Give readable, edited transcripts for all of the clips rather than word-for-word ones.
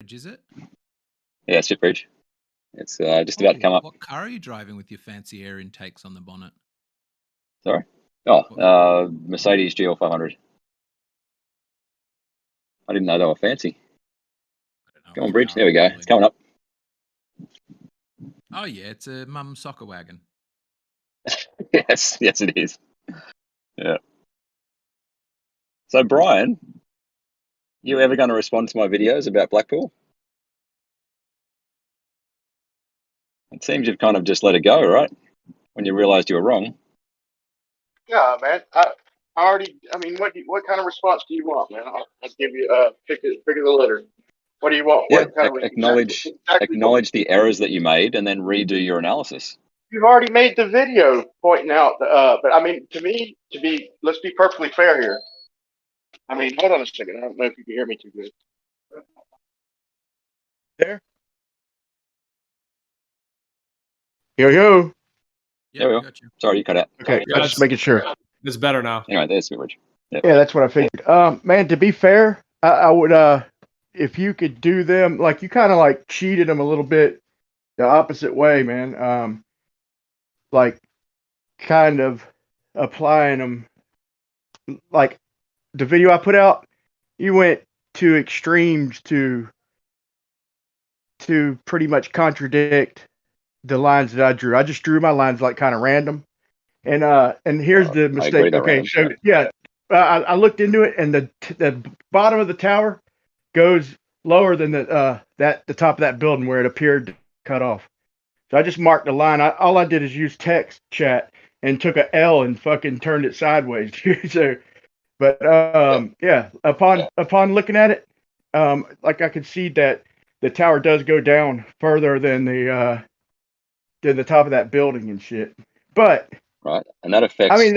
Is it? Yeah, ship bridge. It's just about to come up. What car are you driving with your fancy air intakes on the bonnet? Sorry? Oh, Mercedes GL500. I didn't know they were fancy. Go on, bridge. There we go. It's coming up. Oh, yeah. It's a mum soccer wagon. Yes, it is. Yeah. So, Brian, you ever going to respond to my videos about Blackpool? It seems you've kind of just let it go, right? When you realised you were wrong. Yeah, man. I mean, what kind of response do you want, man? I'll give you pick of the litter. What do you want? Yeah, What kind of acknowledge the errors that you made, and then redo your analysis. You've already made the video pointing out, but I mean, let's be perfectly fair here. I mean, hold on a second. I don't know if you can hear me too good. There. Yo. Yeah, we got you. Sorry, you cut out. Okay, I'm just making sure. It's better now. Anyway, there's Rich. Yep. Yeah, that's what I figured. Man, to be fair, I would, if you could do them, like you kind of like cheated them a little bit the opposite way, man. Like kind of applying them, like the video I put out, you went to extremes to pretty much contradict the lines that I drew. I just drew my lines like kind of random. And here's the mistake. Okay, so yeah, I looked into it, and the bottom of the tower goes lower than the top of that building where it appeared to cut off. So I just marked the line. All I did is use text chat and took a L and fucking turned it sideways. So, but yeah, upon looking at it, like I could see that the tower does go down further than the top of that building and shit. But right, and that affects. I mean,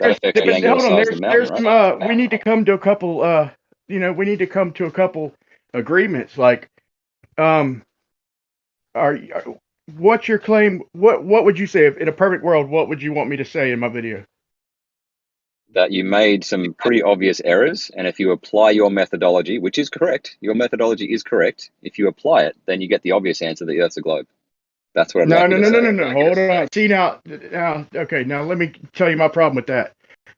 we need to come to a couple. We need to come to a couple agreements. Like, what's your claim? What would you say if in a perfect world? What would you want me to say in my video? That you made some pretty obvious errors, and if you apply your methodology, which is correct, your methodology is correct. If you apply it, then you get the obvious answer that the Earth's a globe. That's what I'm No. Hold on. See now. Okay. Now let me tell you my problem with that.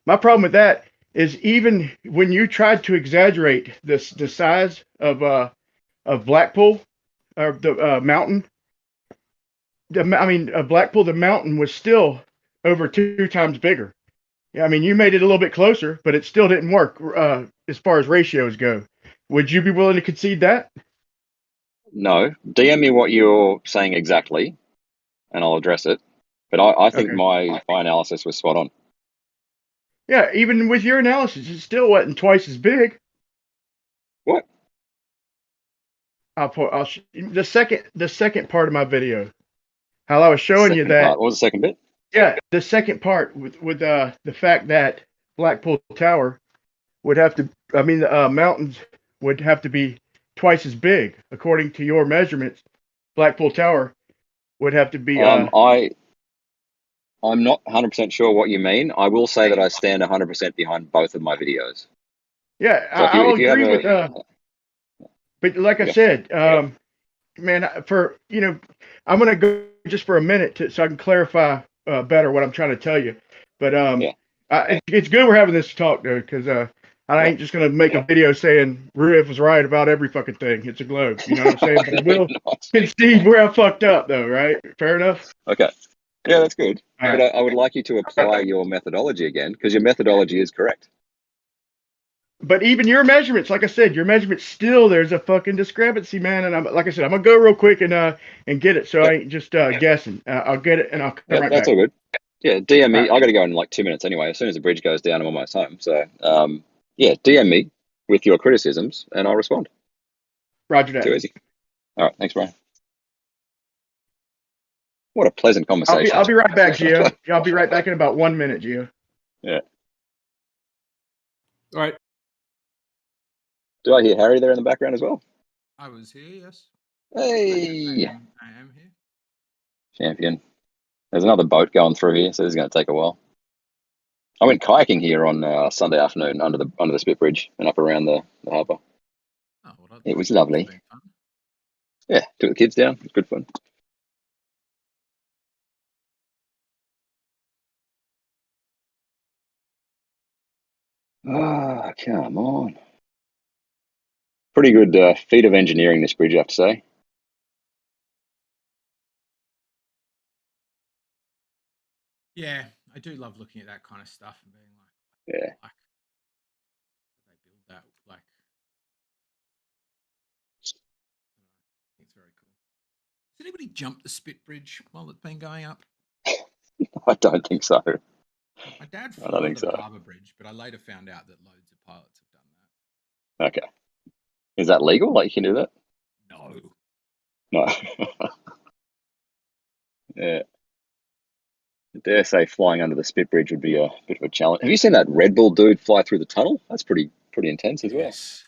My problem with that is even when you tried to exaggerate the size of Blackpool, or the mountain. Blackpool, the mountain was still over 2 times bigger. I mean, you made it a little bit closer, but it still didn't work as far as ratios go. Would you be willing to concede that? No. DM me what you're saying exactly, and I'll address it. But I think my analysis was spot on. Yeah, even with your analysis, it still wasn't twice as big. What? The second part of my video, how I was showing you that. What was the second bit? Yeah, the second part with the fact that Blackpool Tower would have to, the mountains would have to be twice as big according to your measurements. Blackpool Tower would have to be. I'm not 100% sure what you mean. I will say that I stand 100% behind both of my videos. Yeah, so I'll agree with. But like I said, man, I'm gonna go just for a minute so I can clarify better what I'm trying to tell you. But it's good we're having this talk though, because I ain't just gonna make a video saying Ruiv was right about every fucking thing. It's a globe, you know what I'm saying? But I will concede where I fucked up though, right? Fair enough. Okay. Yeah, that's good. But I would like you to apply your methodology again, because your methodology is correct. But even your measurements, like I said, your measurements still there's a fucking discrepancy, man. And I'm gonna go real quick and get it, so I ain't just guessing. I'll get it and I'll come right back. That's all good. Yeah, DM me. I got to go in like 2 minutes anyway. As soon as the bridge goes down, I'm almost home. So yeah, DM me with your criticisms and I'll respond. Roger that. Too easy. All right, thanks, Brian. What a pleasant conversation. I'll be right back, Gio. I'll be right back in about 1 minute, Gio. Yeah. All right. Do I hear Harry there in the background as well? I was here, yes. Hey! I am here. Champion. There's another boat going through here, so this is going to take a while. I went kayaking here on Sunday afternoon under the Spit Bridge and up around the harbour. Oh, well, it was lovely. Yeah, took the kids down. It's good fun. Ah, come on. Pretty good feat of engineering, this bridge, I have to say. Yeah, I do love looking at that kind of stuff and being like, Yeah. they build that, like, it's very cool. Has anybody jumped the Spit Bridge while it's been going up? I don't think so. My dad I don't flew think the so. Harbour Bridge, but I later found out that loads of pilots have done that. Okay. Is that legal? Like, you can do that? No. No. Yeah. I dare say flying under the Spit Bridge would be a bit of a challenge. Have you seen that Red Bull dude fly through the tunnel? That's pretty intense as well. Yes.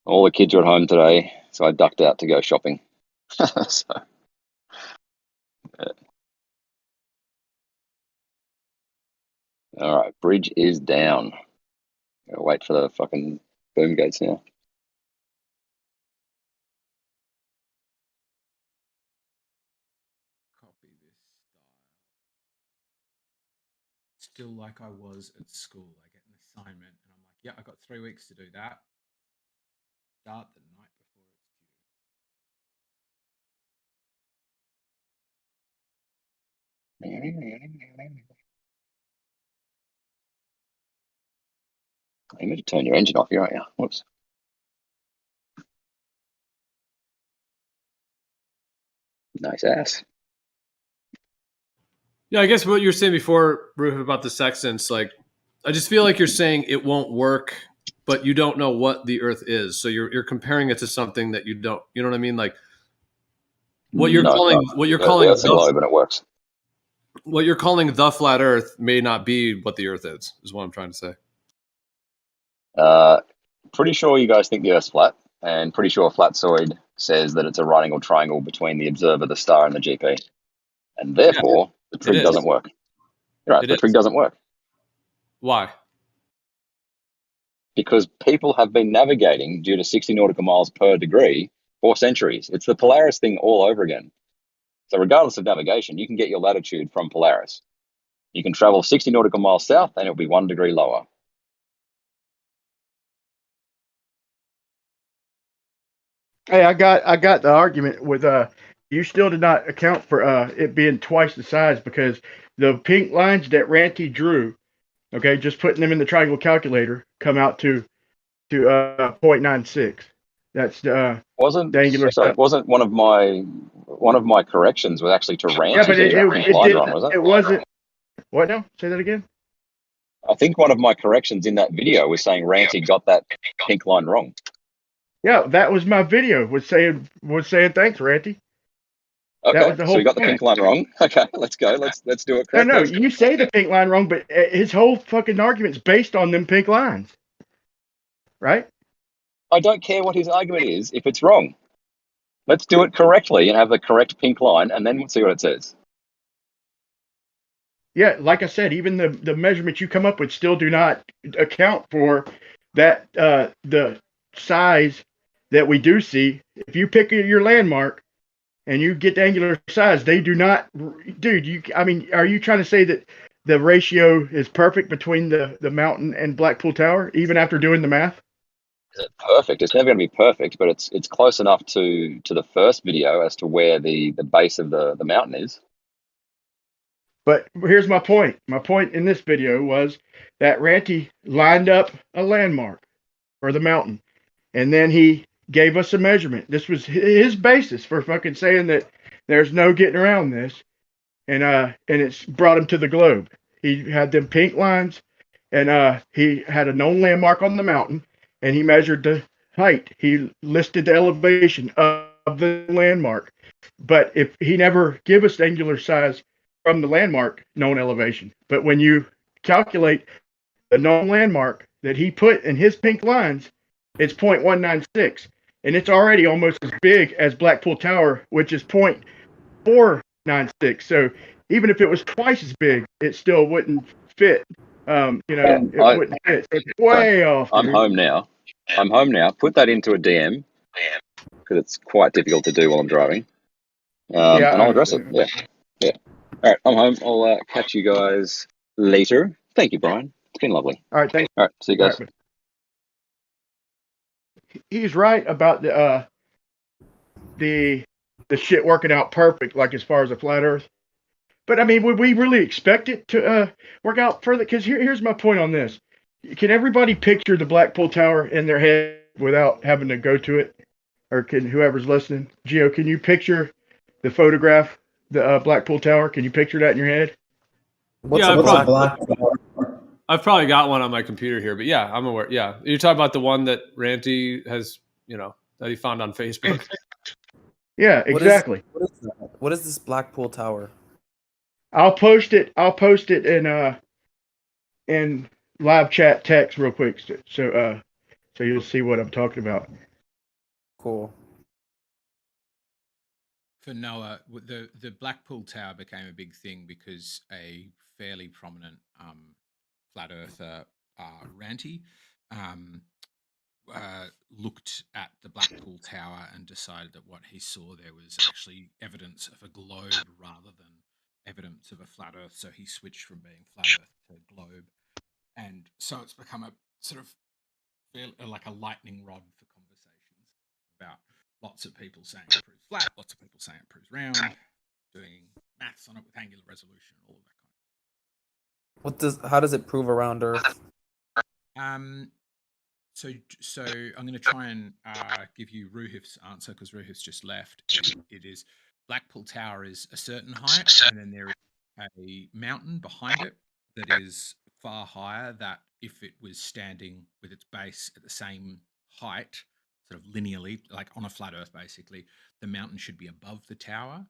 All the kids are at home today, so I ducked out to go shopping. So, yeah. All right, bridge is down. Gotta wait for the fucking boom gates now. Copy this style. Still like I was at school. I get an assignment and I'm like, yeah, I got 3 weeks to do that. Start the night before it's You meant to turn your engine off here, aren't you? Whoops. Nice ass. Yeah, I guess what you were saying before, Ruth, about the sextants, like, I just feel like you're saying it won't work, but you don't know what the Earth is. So you're comparing it to something that you don't. You know what I mean? Like what you're calling the Earth's a globe and it works. What you're calling the flat Earth may not be what the Earth is what I'm trying to say. Pretty sure you guys think the Earth's flat, and pretty sure Flatsoid says that it's a right angle triangle between the observer, the star, and the GP. And therefore, the trig doesn't work. Right, the trig doesn't work. Why? Because people have been navigating due to 60 nautical miles per degree for centuries. It's the Polaris thing all over again. So regardless of navigation, you can get your latitude from Polaris. You can travel 60 nautical miles south and it'll be 1 degree lower. Hey, I got the argument with you still did not account for it being twice the size because the pink lines that Ranty drew, okay, just putting them in the triangle calculator come out to 0.96. That's the angular stuff. Wasn't one of my corrections was actually to Ranty? Yeah, but it wasn't. What now? Say that again. I think one of my corrections in that video was saying Ranty got that pink line wrong. Yeah, that was my video. Was saying thanks, Ranty. Okay, so you got the pink line wrong. Okay, let's go. Let's do it correctly. No, you say the pink line wrong, but his whole fucking argument's based on them pink lines, right? I don't care what his argument is if it's wrong. Let's do it correctly and have the correct pink line, and then we'll see what it says. Yeah, like I said, even the measurements you come up with still do not account for that the size that we do see. If you pick your landmark and you get the angular size, they do not. Dude, are you trying to say that the ratio is perfect between the mountain and Blackpool Tower, even after doing the math? Is it perfect? It's never going to be perfect, but it's close enough to the first video as to where the base of the mountain is. But here's my point. My point in this video was that Ranty lined up a landmark for the mountain, and then he gave us a measurement. This was his basis for fucking saying that there's no getting around this, and it's brought him to the globe. He had them pink lines, and he had a known landmark on the mountain, and he measured the height. He listed the elevation of the landmark, but if he never give us the angular size from the landmark known elevation. But when you calculate the known landmark that he put in his pink lines, it's 0.196, and it's already almost as big as Blackpool Tower, which is 0.496. So even if it was twice as big, it still wouldn't fit You know, it wouldn't fit. It's way off. I'm home now. I'm home now. Put that into a DM because it's quite difficult to do while I'm driving. Yeah, and I'll address it. Yeah. Yeah. All right. I'm home. I'll catch you guys later. Thank you, Brian. It's been lovely. All right. Thanks. All right. See you guys. Right. He's right about the shit working out perfect, like as far as the flat Earth. But I mean, would we really expect it to work out further? Because here's my point on this: can everybody picture the Blackpool Tower in their head without having to go to it? Or can whoever's listening, Gio, can you picture the photograph, the Blackpool Tower? Can you picture that in your head? What's a black tower? I've probably got one on my computer here, but yeah, I'm aware. Yeah, you're talking about the one that Ranty has, that he found on Facebook. Yeah, exactly. What is that? What is this Blackpool Tower? I'll post it in live chat text real quick, so you'll see what I'm talking about. Cool. For Noah, the Blackpool Tower became a big thing because a fairly prominent flat earther, Ranty, looked at the Blackpool Tower and decided that what he saw there was actually evidence of a globe rather than evidence of a flat earth. So he switched from being flat earth to globe. And so it's become a sort of like a lightning rod for conversations about lots of people saying it proves flat, lots of people saying it proves round, doing maths on it with angular resolution, all of that kind of How does it prove around Earth? So I'm going to try and give you Ruhif's answer because Ruhif's just left. It is Blackpool Tower is a certain height, and then there is a mountain behind it that is far higher. That if it was standing with its base at the same height, sort of linearly, like on a flat Earth, basically, the mountain should be above the tower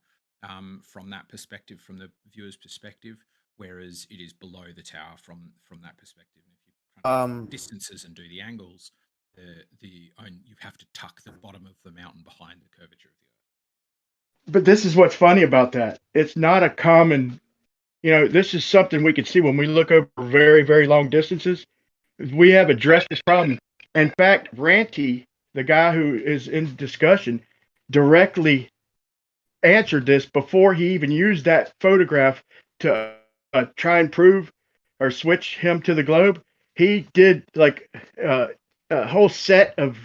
from that perspective, from the viewer's perspective, whereas it is below the tower from that perspective. Distances and do the angles, you have to tuck the bottom of the mountain behind the curvature of the Earth. But this is what's funny about that. It's not a common, this is something we can see when we look over very, very long distances. We have addressed this problem. In fact, Ranty, the guy who is in discussion, directly answered this before he even used that photograph to try and prove or switch him to the globe. He did like a whole set of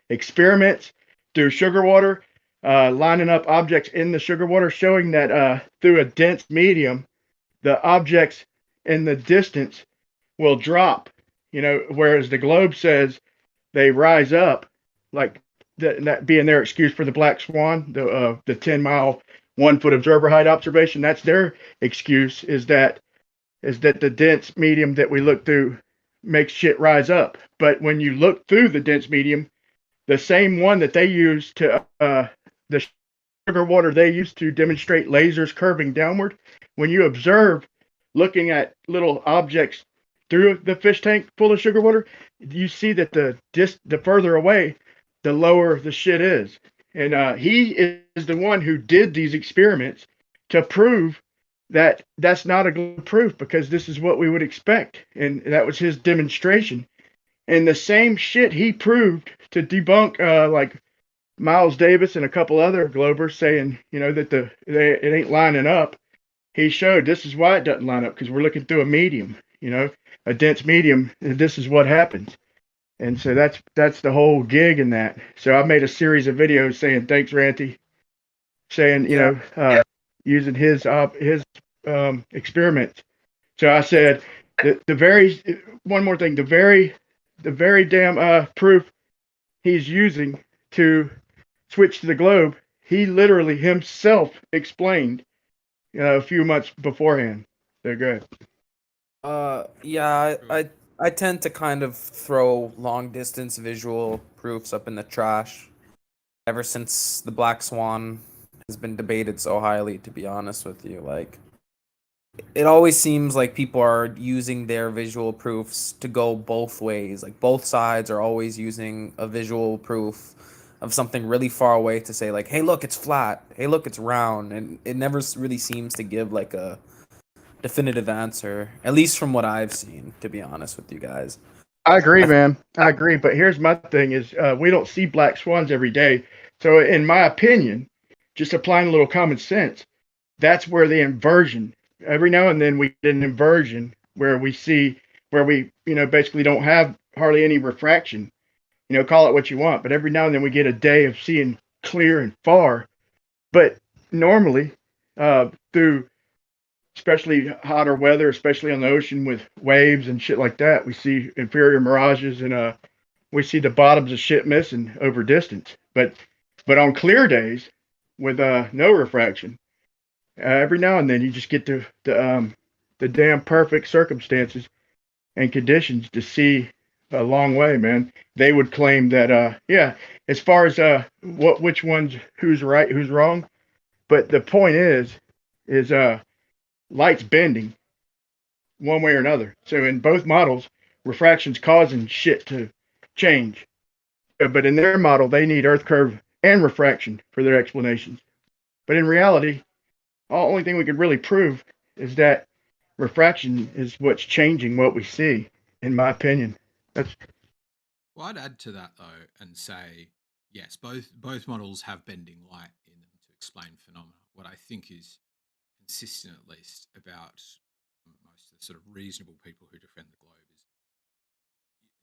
experiments through sugar water, lining up objects in the sugar water, showing that through a dense medium, the objects in the distance will drop, whereas the globe says they rise up, like that being their excuse for the black swan, the 10-mile 1-foot observer height observation. That's their excuse, is that the dense medium that we look through makes shit rise up. But when you look through the dense medium, the same one that they use to the sugar water they use to demonstrate lasers curving downward, when you observe looking at little objects through the fish tank full of sugar water, you see that the further away, the lower the shit is. And he is the one who did these experiments to prove that that's not a good proof, because this is what we would expect. And that was his demonstration. And the same shit he proved to debunk like Miles Davis and a couple other Globers saying, that it ain't lining up. He showed this is why it doesn't line up, because we're looking through a medium, a dense medium. And this is what happens. And so that's the whole gig in that. So I made a series of videos saying, thanks, Ranty, saying, using his experiments. So I said one more thing, the very damn proof he's using to switch to the globe, he literally himself explained, a few months beforehand. They're good. Yeah, I tend to kind of throw long distance visual proofs up in the trash ever since the Black Swan has been debated so highly, to be honest with you. Like, it always seems like people are using their visual proofs to go both ways. Like, both sides are always using a visual proof of something really far away to say, like, hey, look, it's flat. Hey, look, it's round. And it never really seems to give like a definitive answer, at least from what I've seen, to be honest with you guys. I agree, man. I agree. But here's my thing is we don't see black swans every day. So in my opinion, just applying a little common sense, that's where the inversion, every now and then we get an inversion where we see, where we, basically don't have hardly any refraction, call it what you want. But every now and then we get a day of seeing clear and far. But normally, through especially hotter weather, especially on the ocean with waves and shit like that, we see inferior mirages and we see the bottoms of shit missing over distance. But on clear days with no refraction, every now and then you just get the damn perfect circumstances and conditions to see a long way, man. They would claim that as far as which one's who's right, who's wrong. But the point is light's bending one way or another. So in both models, refraction's causing shit to change. But in their model, they need Earth curve and refraction for their explanations. But in reality, the only thing we could really prove is that refraction is what's changing what we see, in my opinion. Well, I'd add to that though and say, yes, both models have bending light in them to explain phenomena. What I think is consistent, at least, about most of the sort of reasonable people who defend the globe is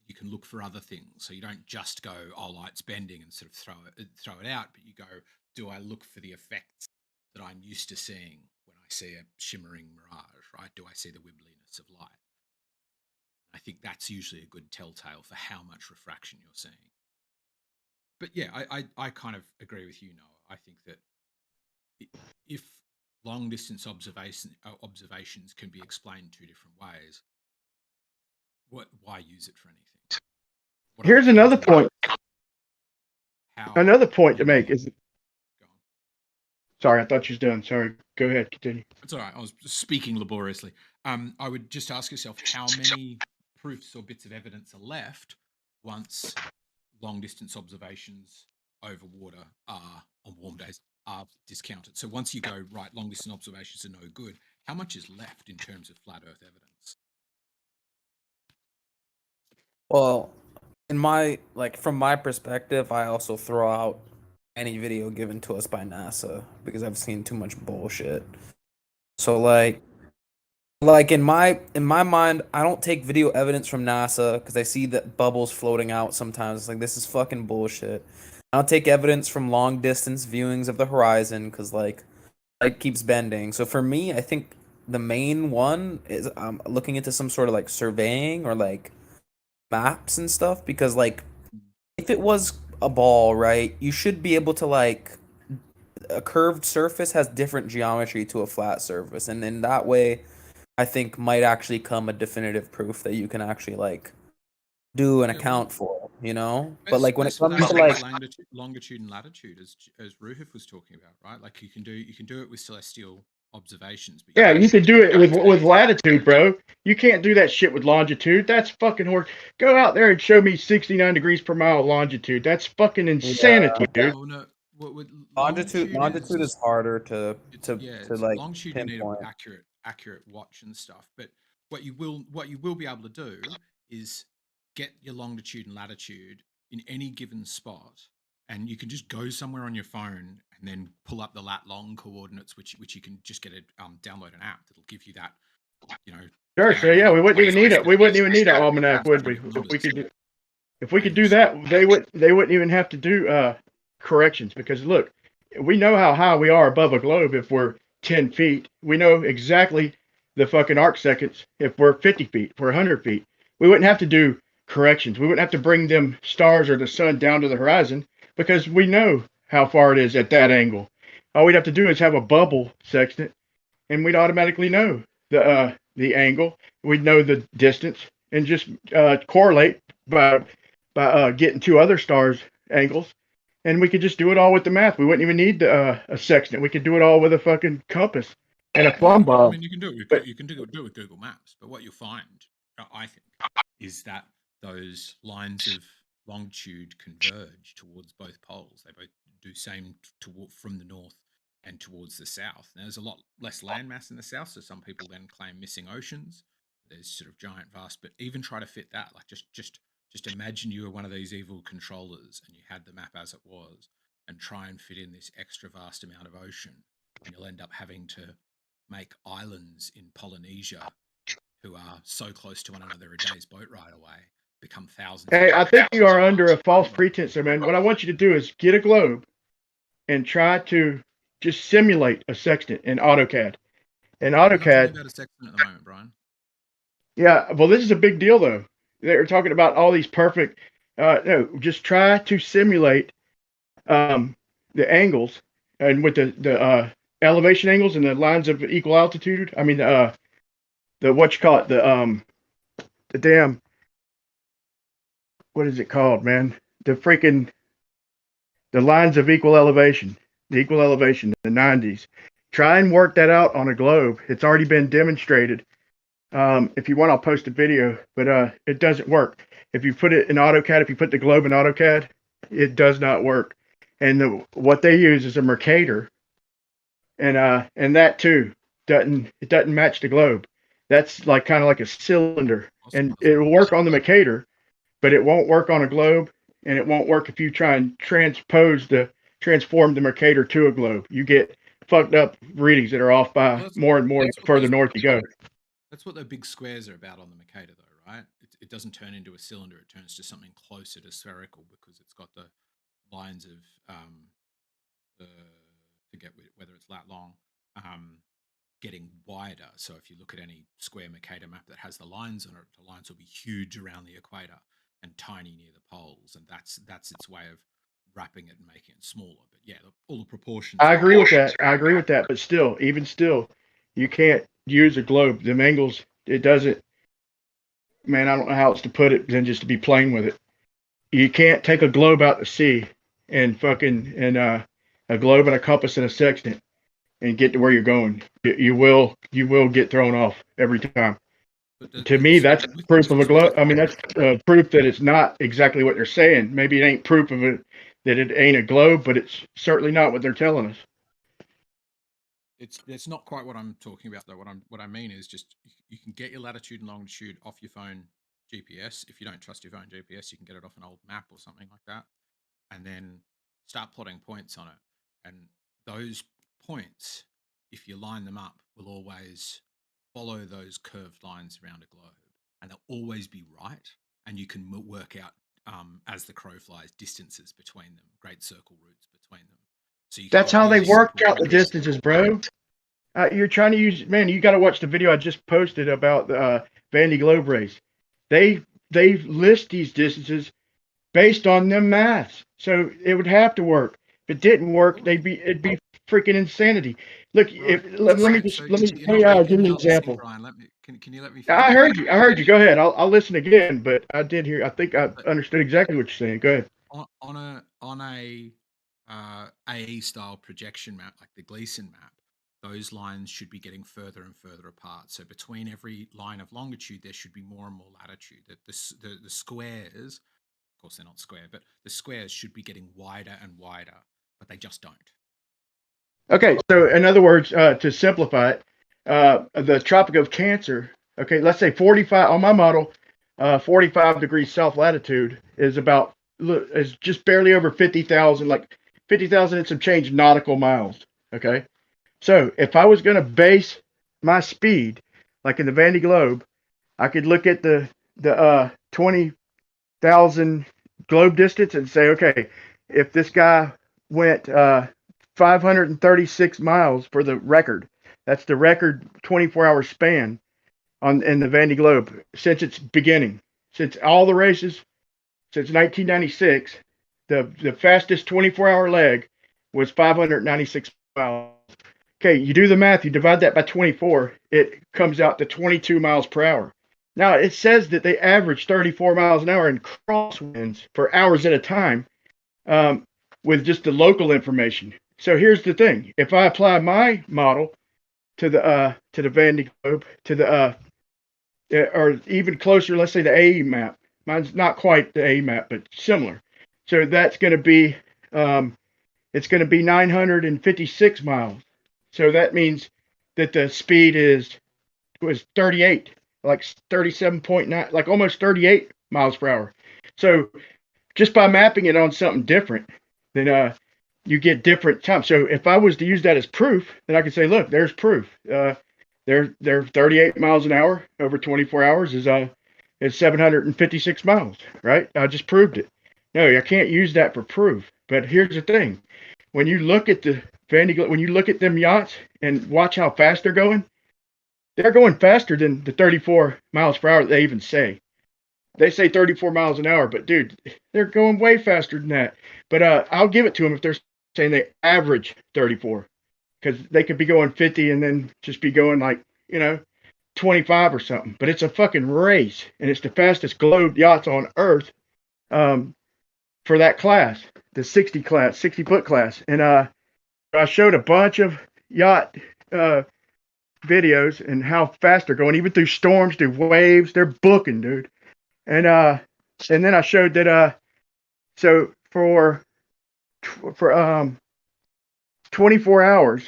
you can look for other things. So you don't just go, oh, light's bending and sort of throw it out, but you go, do I look for the effects that I'm used to seeing when I see a shimmering mirage, right? Do I see the wibbliness of light? I think that's usually a good telltale for how much refraction you're seeing. But yeah, I kind of agree with you, Noah. I think that if long distance observations can be explained two different ways, why use it for anything? Here's another point. Another point to make is. Sorry, I thought you was done. Sorry, go ahead, continue. It's all right. I was speaking laboriously. I would just ask yourself how many proofs or bits of evidence are left once long distance observations over water are on warm days are discounted. So once you go, right, long distance observations are no good, how much is left in terms of flat Earth evidence? Well, from my perspective, I also throw out any video given to us by NASA because I've seen too much bullshit. So like in my mind, I don't take video evidence from NASA because I see that bubbles floating out sometimes. It's like, this is fucking bullshit. I don't take evidence from long distance viewings of the horizon because like light keeps bending. So for me, I think the main one is looking into some sort of like surveying or like maps and stuff, because like if it was a ball, right, you should be able to like, a curved surface has different geometry to a flat surface, and in that way I think might actually come a definitive proof that you can actually like do an account for, but like when it comes to like longitude and latitude, as Ruhif was talking about, right? Like you can do it with celestial observations, but you can do it with latitude, bro. You can't do that shit with longitude. That's fucking horrible. Go out there and show me 69 degrees per mile longitude. That's fucking insanity, dude. Oh, no. Longitude is harder to like longitude pinpoint. You need an accurate watch and stuff. But what you will be able to do is get your longitude and latitude in any given spot, and you can just go somewhere on your phone and then pull up the lat long coordinates, which you can just get download an app that'll give you that. Sure. So yeah, we wouldn't even need it. We wouldn't even need an almanac, would we? If we could do that, they wouldn't even have to do corrections, because look, we know how high we are above a globe if we're 10 feet. We know exactly the fucking arc seconds if we're 50 feet, if we're 100 feet. We wouldn't have to do corrections. We wouldn't have to bring them stars or the sun down to the horizon, because we know how far it is at that angle. All we'd have to do is have a bubble sextant, and we'd automatically know the angle. We'd know the distance, and just correlate by getting two other stars' angles, and we could just do it all with the math. We wouldn't even need a sextant. We could do it all with a fucking compass and a plumb bob. I mean, you can do it with Google Maps, but what you'll find, I think, is that those lines of longitude converge towards both poles. They both do same from the north and towards the south. Now, there's a lot less landmass in the south, so some people then claim missing oceans. There's sort of giant, vast, but even try to fit that. Like just imagine you were one of these evil controllers and you had the map as it was, and try and fit in this extra vast amount of ocean, and you'll end up having to make islands in Polynesia who are so close to one another a day's boat ride away become thousands. Hey, I think you are under a false pretense there, man. What I want you to do is get a globe and try to just simulate a sextant in AutoCAD. In AutoCAD, I'm talking about a sextant at the moment, Brian. Yeah, well, this is a big deal, though. They're talking about all these perfect. No, just try to simulate the angles and with the elevation angles and the lines of equal altitude. I mean, the what you call it, the damn. What is it called, man? The lines of equal elevation, the equal elevation, the 90s. Try and work that out on a globe. It's already been demonstrated. If you want, I'll post a video, but it doesn't work. If you put it in AutoCAD, if you put the globe in AutoCAD, it does not work. And what they use is a Mercator, and that too doesn't match the globe. That's like kind of like a cylinder, and it'll work on the Mercator, but it won't work on a globe, and it won't work if you try and transform the Mercator to a globe. You get fucked up readings that are off by more and more the further north you go. That's what the big squares are about on the Mercator, though, right? It doesn't turn into a cylinder; it turns to something closer to spherical because it's got the lines of forget whether it's lat long, getting wider. So if you look at any square Mercator map that has the lines on it, the lines will be huge around the equator and tiny near the poles, and that's its way of wrapping it and making it smaller. But yeah, all the proportions. I agree with that. But still, you can't use a globe. The angles, it doesn't. Man, I don't know how else to put it than just to be plain with it. You can't take a globe out to sea and a globe and a compass and a sextant and get to where you're going. You will get thrown off every time. To me, that's proof of a globe. I mean, that's proof that it's not exactly what they're saying. Maybe it ain't proof of it that it ain't a globe, but it's certainly not what they're telling us. It's not quite what I'm talking about, though. What I mean is just you can get your latitude and longitude off your phone GPS. If you don't trust your phone GPS, you can get it off an old map or something like that, and then start plotting points on it. And those points, if you line them up, will always follow those curved lines around a globe, and they'll always be right. And you can work out as the crow flies distances between them, great circle routes between them. So that's how they work out the distances, bro. You're trying to use, man, you got to watch the video I just posted about the Vandy Globe race. They list these distances based on them maths. So it would have to work. If it didn't work, it'd be freaking insanity. Look, let me give you an example. Brian, can you let me finish? I heard you. Go ahead. I'll listen again, but I did hear. I think I understood exactly what you're saying. Go ahead. On a AE style projection map, like the Gleason map, those lines should be getting further and further apart. So between every line of longitude, there should be more and more latitude. That the squares, of course, they're not square, but the squares should be getting wider and wider, but they just don't. Okay, so in other words, to simplify it, the Tropic of Cancer, okay, let's say 45 on my model, 45 degrees south latitude is just barely over 50,000, like 50,000 and some change nautical miles. Okay, so if I was going to base my speed, like in the Vandy Globe, I could look at the 20,000 globe distance and say, okay, if this guy went 536 miles for the record. That's the record 24-hour span in the Vandy Globe since its beginning. Since all the races, since 1996, the fastest 24-hour leg was 596 miles. Okay, you do the math, you divide that by 24, it comes out to 22 miles per hour. Now, it says that they average 34 miles an hour in crosswinds for hours at a time with just the local information. So here's the thing: if I apply my model to the Vandy Globe, to the or even closer, let's say the AE map. Mine's not quite the AE map, but similar. So that's going to be it's going to be 956 miles. So that means that the speed was 38, like 37.9, like almost 38 miles per hour. So just by mapping it on something different, then you get different times. So if I was to use that as proof, then I could say, look, there's proof. They're 38 miles an hour over 24 hours is 756 miles, right? I just proved it. No, I can't use that for proof. But here's the thing: when you look at when you look at them yachts and watch how fast they're going faster than the 34 miles per hour that they even say. They say 34 miles an hour, but dude, they're going way faster than that. But I'll give it to them if they're saying they average 34, because they could be going 50 and then just be going like 25 or something. But it's a fucking race, and it's the fastest globe yachts on Earth for that class, the 60-foot class. And I showed a bunch of yacht videos and how fast they're going, even through storms, through waves. They're booking, dude. And then I showed that so for 24 hours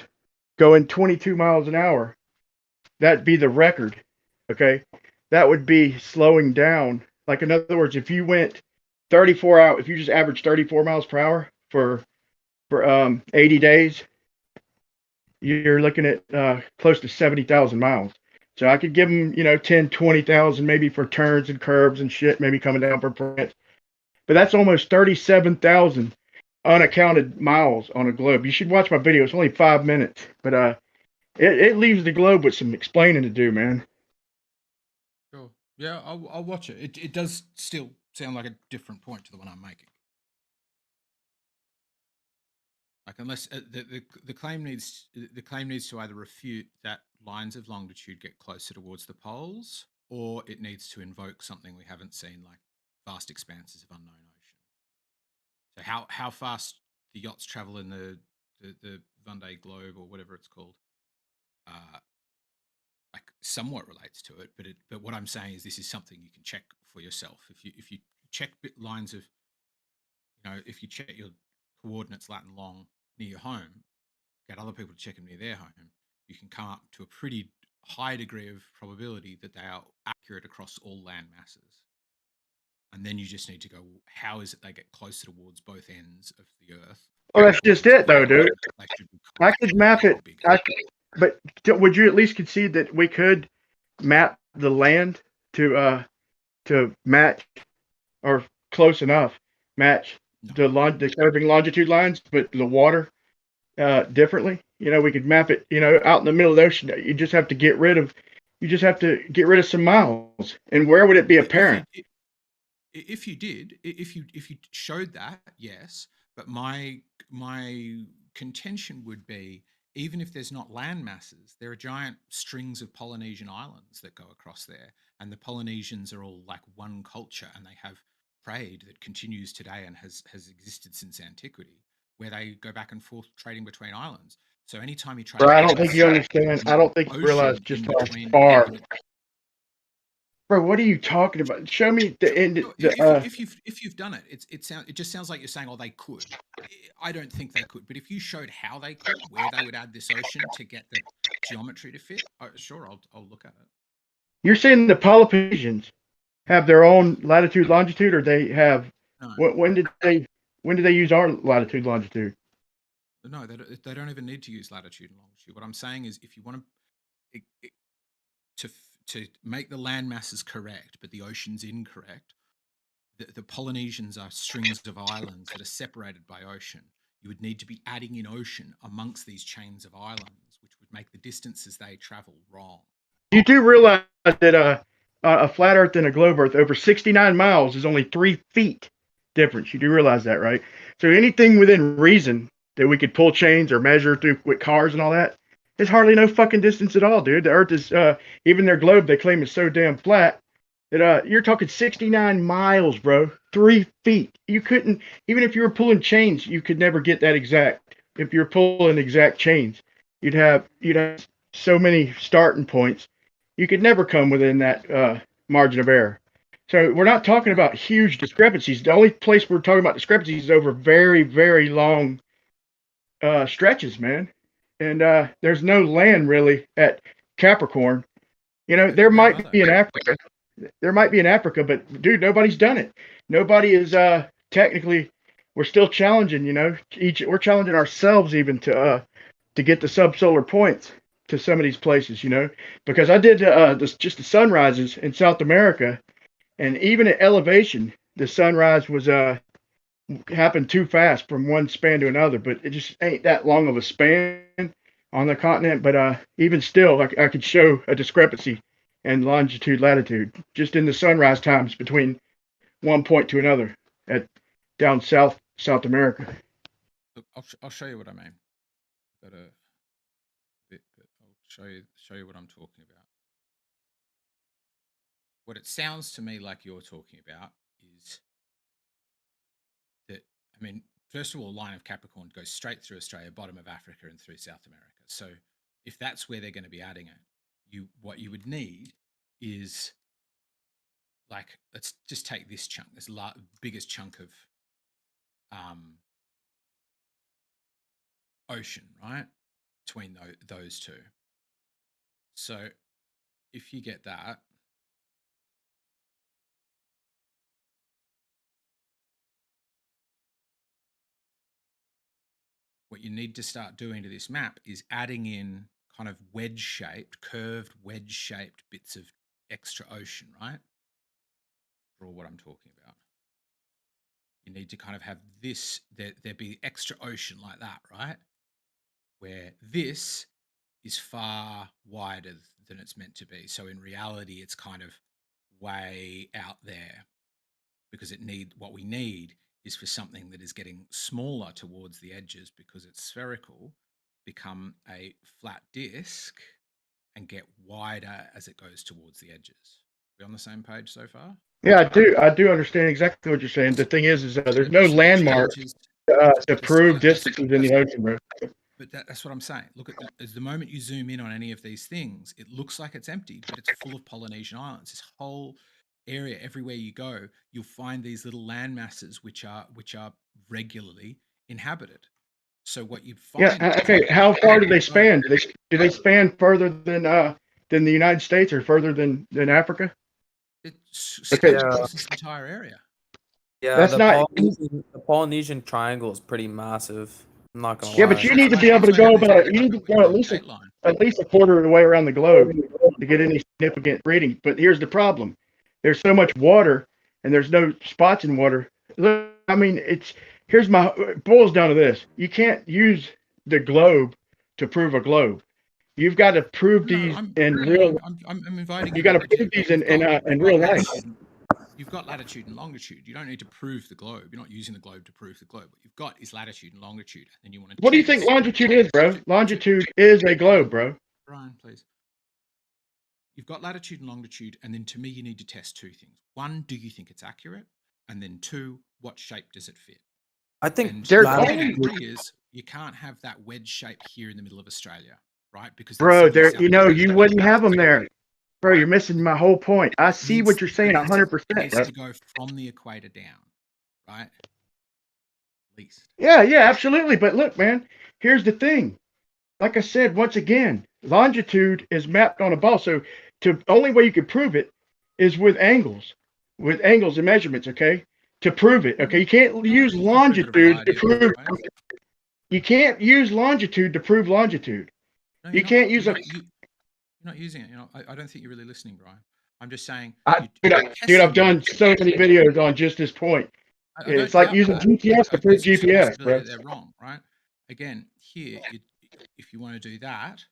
going 22 miles an hour, that'd be the record. Okay, that would be slowing down. Like, in other words, if you went 34 hours, if you just averaged 34 miles per hour for 80 days, you're looking at close to 70,000 miles. So I could give them, 10, 20,000 maybe for turns and curves and shit, maybe coming down for print. But that's almost 37,000 unaccounted miles on a globe. You should watch my video. It's only 5 minutes, but it leaves the globe with some explaining to do, man. Sure. Yeah, I'll watch it. It does still sound like a different point to the one I'm making. Like, unless the claim needs to either refute that lines of longitude get closer towards the poles, or it needs to invoke something we haven't seen, like vast expanses of unknown ocean. So how fast the yachts travel in the Vendée Globe or whatever it's called, like somewhat relates to it. But what I'm saying is this is something you can check for yourself. If you check lines of, if you check your coordinates lat and long near your home, get other people to check them near their home, you can come up to a pretty high degree of probability that they are accurate across all land masses. And then you just need to go, how is it they get closer towards both ends of the Earth? Well, that's just it, though, dude. I could map it. But would you at least concede that we could map the land to match, or close enough match the curving longitude lines, but the water differently? We could map it, out in the middle of the ocean. You just have to get rid of some miles. And where would it be apparent? If you showed that, yes. But my contention would be, even if there's not land masses, there are giant strings of Polynesian islands that go across there, and the Polynesians are all like one culture, and they have trade that continues today and has existed since antiquity, where they go back and forth trading between islands. So anytime you try, bro, I don't think you understand. I don't think you realize just how far. Bro, what are you talking about? Show me the end. If you've done it, it just sounds like you're saying, oh, they could. I don't think they could. But if you showed how they could, where they would add this ocean to get the geometry to fit, sure, I'll look at it. You're saying the Polynesians have their own latitude, longitude, or they have? No. When did they use our latitude, longitude? No, they don't even need to use latitude and longitude. What I'm saying is, if you want to make the land masses correct, but the ocean's incorrect, the Polynesians are strings of islands that are separated by ocean. You would need to be adding in ocean amongst these chains of islands, which would make the distances they travel wrong. You do realize that a flat Earth and a globe Earth over 69 miles is only 3 feet difference. You do realize that, right? So anything within reason that we could pull chains or measure through with cars and all that, there's hardly no fucking distance at all, dude. The Earth is, even their globe they claim is so damn flat that you're talking 69 miles, bro. 3 feet. You couldn't, even if you were pulling chains, you could never get that exact. If you're pulling exact chains, you'd have so many starting points. You could never come within that margin of error. So we're not talking about huge discrepancies. The only place we're talking about discrepancies is over very, very long stretches, man. And there's no land really at Capricorn. You know, there might be in Africa. There might be in Africa, but dude, nobody's done it. Nobody is technically. We're still challenging. You know, we're challenging ourselves even to get the subsolar points to some of these places. You know, because I did just the sunrises in South America, and even at elevation, the sunrise was happened too fast from one span to another. But it just ain't that long of a span on the continent. But even still, I could show a discrepancy in longitude, latitude, just in the sunrise times between one point to another at down South America. Look, I'll show you what I mean. Got a bit, but I'll show you what I'm talking about. What it sounds to me like you're talking about is that, I mean, first of all, line of Capricorn goes straight through Australia, bottom of Africa, and through South America. So if that's where they're going to be adding it, what you would need is, like, let's just take this chunk, this biggest chunk of ocean, right, between those two. So if you get that, what you need to start doing to this map is adding in kind of curved wedge-shaped bits of extra ocean, right? For what I'm talking about. You need to kind of have this, there be extra ocean like that, right? Where this is far wider than it's meant to be. So in reality, it's kind of way out there, because what we need is for something that is getting smaller towards the edges, because it's spherical, become a flat disc and get wider as it goes towards the edges. Are we on the same page so far? Yeah, I do understand exactly what you're saying. The thing is there's no landmark to prove distances in the ocean, bro. But that's what I'm saying. Look at the moment you zoom in on any of these things, it looks like it's empty, but it's full of Polynesian islands. This whole area, everywhere you go, you'll find these little land masses which are regularly inhabited. So what you find, yeah, okay. How far do they span? Do they span further than the United States or further than Africa? It's across this entire area. Yeah, that's the Polynesian Triangle is pretty massive. I'm not gonna lie. Yeah, but you need to be able to go about. You need to go at least a quarter of the way around the globe to get any significant reading. But here's the problem: there's so much water, and there's no spots in water. Look, I mean, it boils down to this: you can't use the globe to prove a globe. You've got to prove these in real. I'm inviting you. Got to prove these in real life. You've got latitude and longitude. You don't need to prove the globe. You're not using the globe to prove the globe. What you've got is latitude and longitude, and you want to. What do you think longitude is, bro? Longitude is a globe, bro. Brian, please. You've got latitude and longitude, and then to me, you need to test two things. One, do you think it's accurate? And then two, what shape does it fit? I think three is you can't have that wedge shape here in the middle of Australia, right? Because bro, you wouldn't have them there. Bro, you're missing my whole point. I see what you're saying 100%. It needs to go from the equator down, right? At least. Yeah, absolutely. But look, man, here's the thing. Like I said, once again, longitude is mapped on a ball. So the only way you can prove it is with angles and measurements, okay? To prove it, okay? You can't use longitude to prove. You can't use longitude to prove longitude. No, you can't use a. You're not using it. I don't think you're really listening, Brian. I'm just saying. Dude, I've done so many videos on just this point. It's like using GPS to prove GPS, bro. They're wrong, right? Again, here, if you want to do that,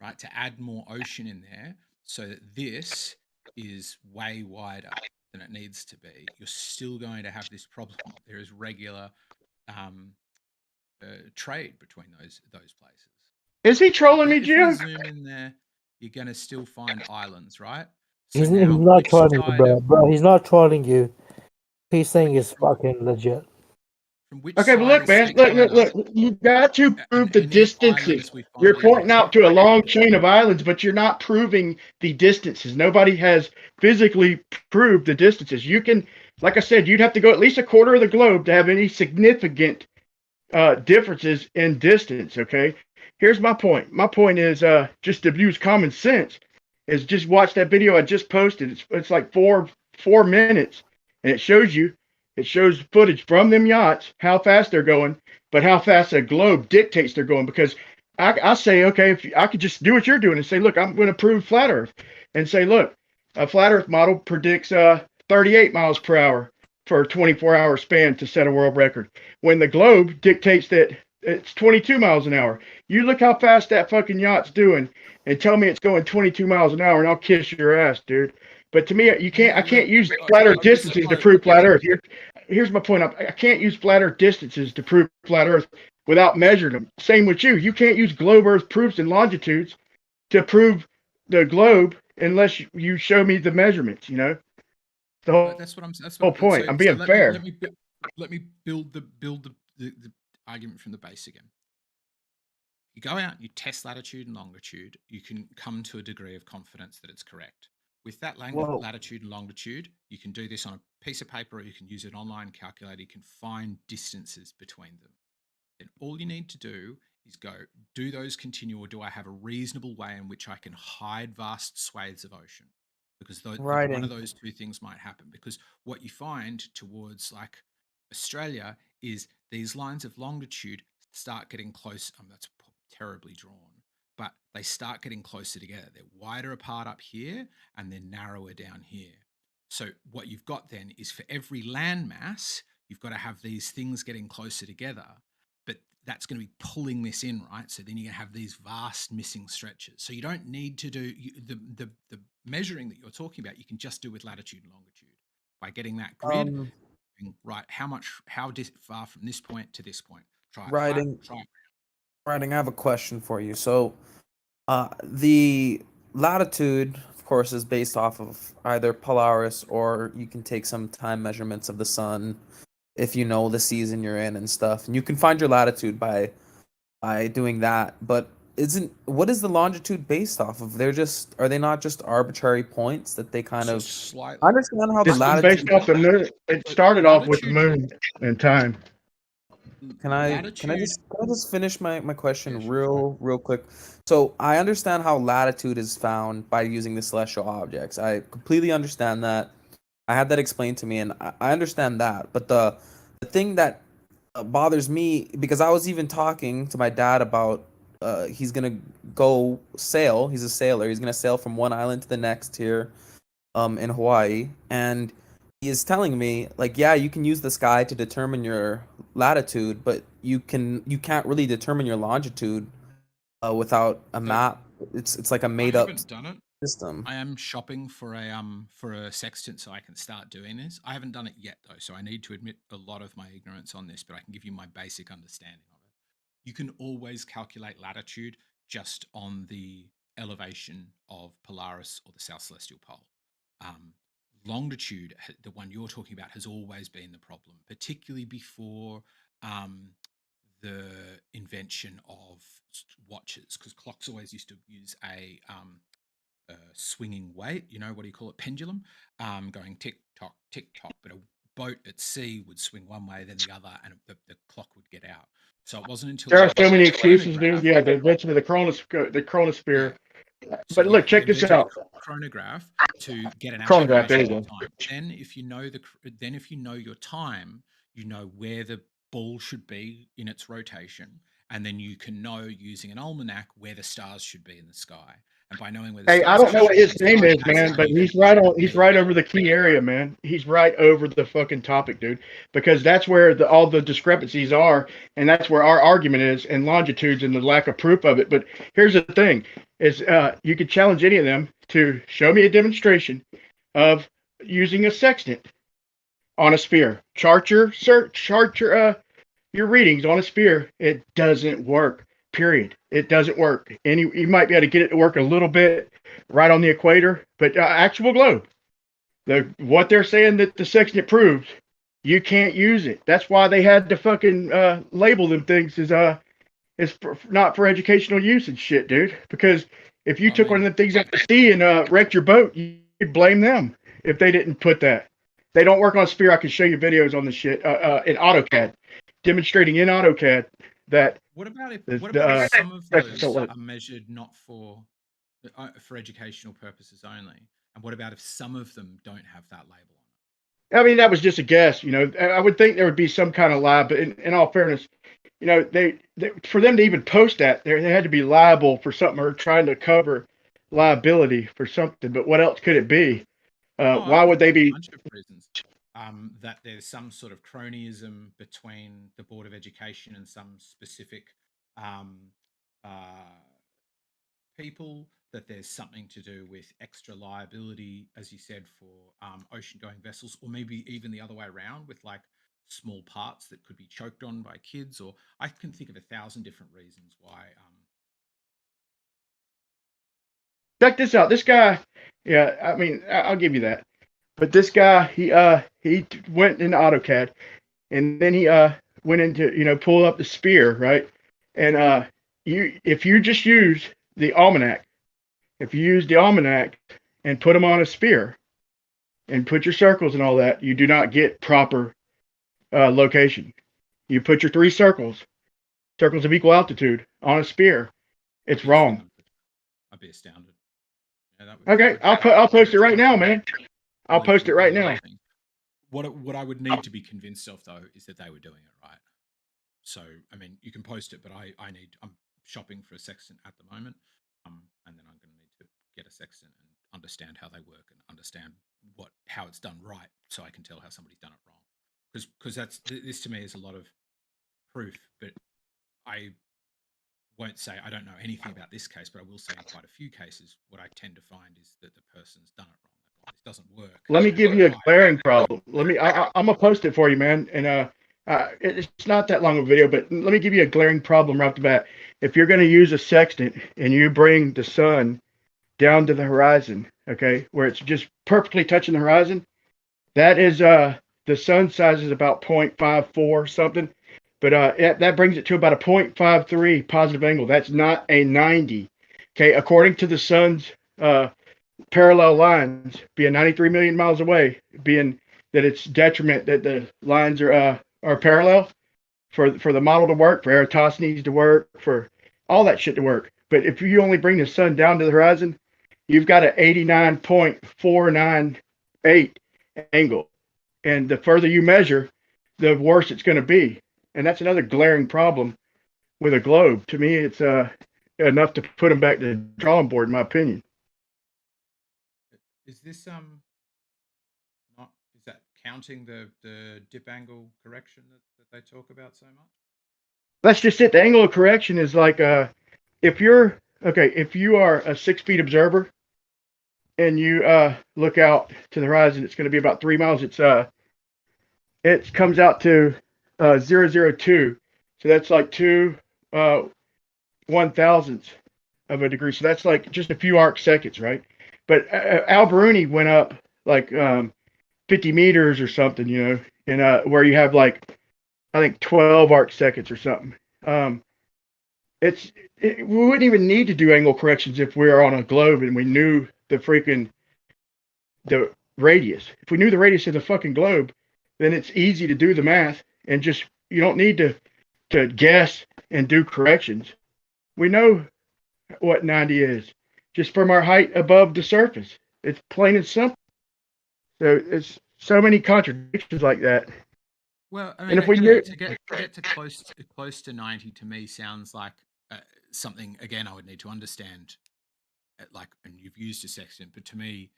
right, to add more ocean in there so that this is way wider than it needs to be, you're still going to have this problem. There is regular trade between those places. Is he trolling me, Jim? If you zoom in there, you're going to still find islands, right? So he's not trolling you, bro. He's not trolling you. He's saying it's fucking legit. Okay, but look, man. Look. You've got to prove the distances. You're pointing out to a long chain of islands, but you're not proving the distances. Nobody has physically proved the distances. You can, like I said, you'd have to go at least a quarter of the globe to have any significant differences in distance. Okay, here's my point. My point is just to use common sense. Is just watch that video I just posted. It's like four minutes, and it shows footage from them yachts, how fast they're going, but how fast a globe dictates they're going. Because I say, okay, if I could just do what you're doing and say, look, I'm going to prove flat Earth, and say, look, a flat Earth model predicts 38 miles per hour for a 24-hour span to set a world record, when the globe dictates that it's 22 miles an hour. You look how fast that fucking yacht's doing, and tell me it's going 22 miles an hour, and I'll kiss your ass, dude. But to me, I can't use flat Earth distances to prove flat Earth. Here's my point. I can't use flat Earth distances to prove flat Earth without measuring them. Same with you. You can't use globe Earth proofs and longitudes to prove the globe unless you show me the measurements. You know. That's the whole point. So, I'm being fair. Let me build the argument from the base again. You go out, you test latitude and longitude, you can come to a degree of confidence that it's correct. With that latitude and longitude, you can do this on a piece of paper, or you can use an online calculator. You can find distances between them. Then all you need to do is go, do those continue, or do I have a reasonable way in which I can hide vast swathes of ocean? Because one of those two things might happen. Because what you find towards like Australia is these lines of longitude start getting close. That's terribly drawn, but they start getting closer together. They're wider apart up here and they're narrower down here. So what you've got then is, for every land mass, you've got to have these things getting closer together, but that's going to be pulling this in, right? So then you're going to have these vast missing stretches. So you don't need to do the measuring that you're talking about. You can just do with latitude and longitude by getting that grid, right? How far from this point to this point? Writing, I have a question for you. So the latitude, of course, is based off of either Polaris, or you can take some time measurements of the sun if you know the season you're in and stuff. And you can find your latitude by doing that. But what is the longitude based off of? Are they not just arbitrary points that they kind of slightly? I understand how the latitude based off the moon. It started off with the moon and time. Can I just finish my question real quick? So I understand how latitude is found by using the celestial objects. I completely understand that. I had that explained to me, and I understand that. But the thing that bothers me, because I was even talking to my dad about he's gonna go sail. He's a sailor. He's gonna sail from one island to the next here in Hawaii, and he is telling me, like, yeah, you can use the sky to determine your latitude, but you can't really determine your longitude without a map. It's like a made up system. I am shopping for a sextant so I can start doing this. I haven't done it yet though, so I need to admit a lot of my ignorance on this, but I can give you my basic understanding of it. You can always calculate latitude just on the elevation of Polaris or the South Celestial Pole. Longitude, the one you're talking about, has always been the problem, particularly before the invention of watches, because clocks always used to use a swinging weight, what do you call it, pendulum, going tick tock, but a boat at sea would swing one way, then the other, and the clock would get out. So it wasn't until there are so many excuses, dude. Yeah, the invention of the chronosphere. So but look, check this out. Chronograph to get an chronograph. There you go. Then, if you know your time, you know where the ball should be in its rotation, and then you can know, using an almanac, where the stars should be in the sky. And by knowing where the I don't know what his name is, man, but he's right over the key area, man. He's right over the fucking topic, dude, because that's where all the discrepancies are, and that's where our argument is, and longitudes and the lack of proof of it. But here's the thing, is you could challenge any of them to show me a demonstration of using a sextant on a sphere. Chart your readings on a sphere. It doesn't work. Period. It doesn't work. And you might be able to get it to work a little bit right on the equator, but actual globe, what they're saying that the sextant proves, you can't use it. That's why they had to fucking label them things as not for educational use and shit, dude. Because if you took one of them things out to sea and wrecked your boat, you'd blame them if they didn't put that. They don't work on a sphere. I can show you videos on the shit in AutoCAD. demonstrating in AutoCAD that. What about if The- some of those so what- are measured not for educational purposes only? And what about if some of them don't have that label on it? I mean, that was just a guess. You know, I would think there would be some kind of lab, but in all fairness, you know, they for them to even post that, they had to be liable for something or trying to cover liability for something. But what else could it be? Why would they be? A bunch of reasons. That there's some sort of cronyism between the Board of Education and some specific people, that there's something to do with extra liability, as you said, for ocean-going vessels, or maybe even the other way around with like small parts that could be choked on by kids, or I can think of 1,000 different reasons why. Check this out. This guy, yeah, I mean, I'll give you that. But this guy, he went into AutoCAD, and then he went into pull up the sphere, right? And if you just use the almanac, and put them on a sphere, and put your circles and all that, you do not get proper location. You put your 3 circles of equal altitude on a sphere, it's wrong. I'd be astounded. Yeah, okay, I'll post it right now, man. I'll post it right now. What I would need to be convinced of though is that they were doing it right. So I mean, you can post it, but I'm shopping for a sextant at the moment, and then I'm going to need to get a sextant and understand how they work and understand how it's done right, so I can tell how somebody's done it wrong. Because this to me is a lot of proof, but I won't say I don't know anything about this case, but I will say in quite a few cases, what I tend to find is that the person's done it wrong. This doesn't work. Let me give you a glaring problem. I'm gonna post it for you, man. And it's not that long of a video, but let me give you a glaring problem right off the bat. If you're gonna use a sextant and you bring the sun down to the horizon, okay, where it's just perfectly touching the horizon, that is the sun size is about 0.54 something. But that brings it to about a 0.53 positive angle. That's not a 90. Okay, according to the sun's parallel lines, being 93 million miles away, being that it's detriment that the lines are parallel for the model to work, for Eratosthenes to work, for all that shit to work. But if you only bring the sun down to the horizon, you've got an 89.498 angle. And the further you measure, the worse it's going to be. And that's another glaring problem with a globe. To me, it's enough to put them back to the drawing board, in my opinion. Is this is that counting the dip angle correction that they talk about so much? That's just it. The angle of correction is like if you are a 6 feet observer and you look out to the horizon, it's going to be about 3 miles. It comes out to 0.002, so that's like 2/1000ths of a degree. So that's like just a few arc seconds, right? But Alberuni went up like 50 meters or something, and where you have like I think 12 arc seconds or something. We wouldn't even need to do angle corrections if we were on a globe and we knew the radius. If we knew the radius of the fucking globe, then it's easy to do the math and just you don't need to guess and do corrections. We know what 90 is just from our height above the surface. It's plain and simple. So it's so many contradictions like that. Well, I mean, to get to close to 90 to me sounds like something again I would need to understand. And you've used a sextant, but to me,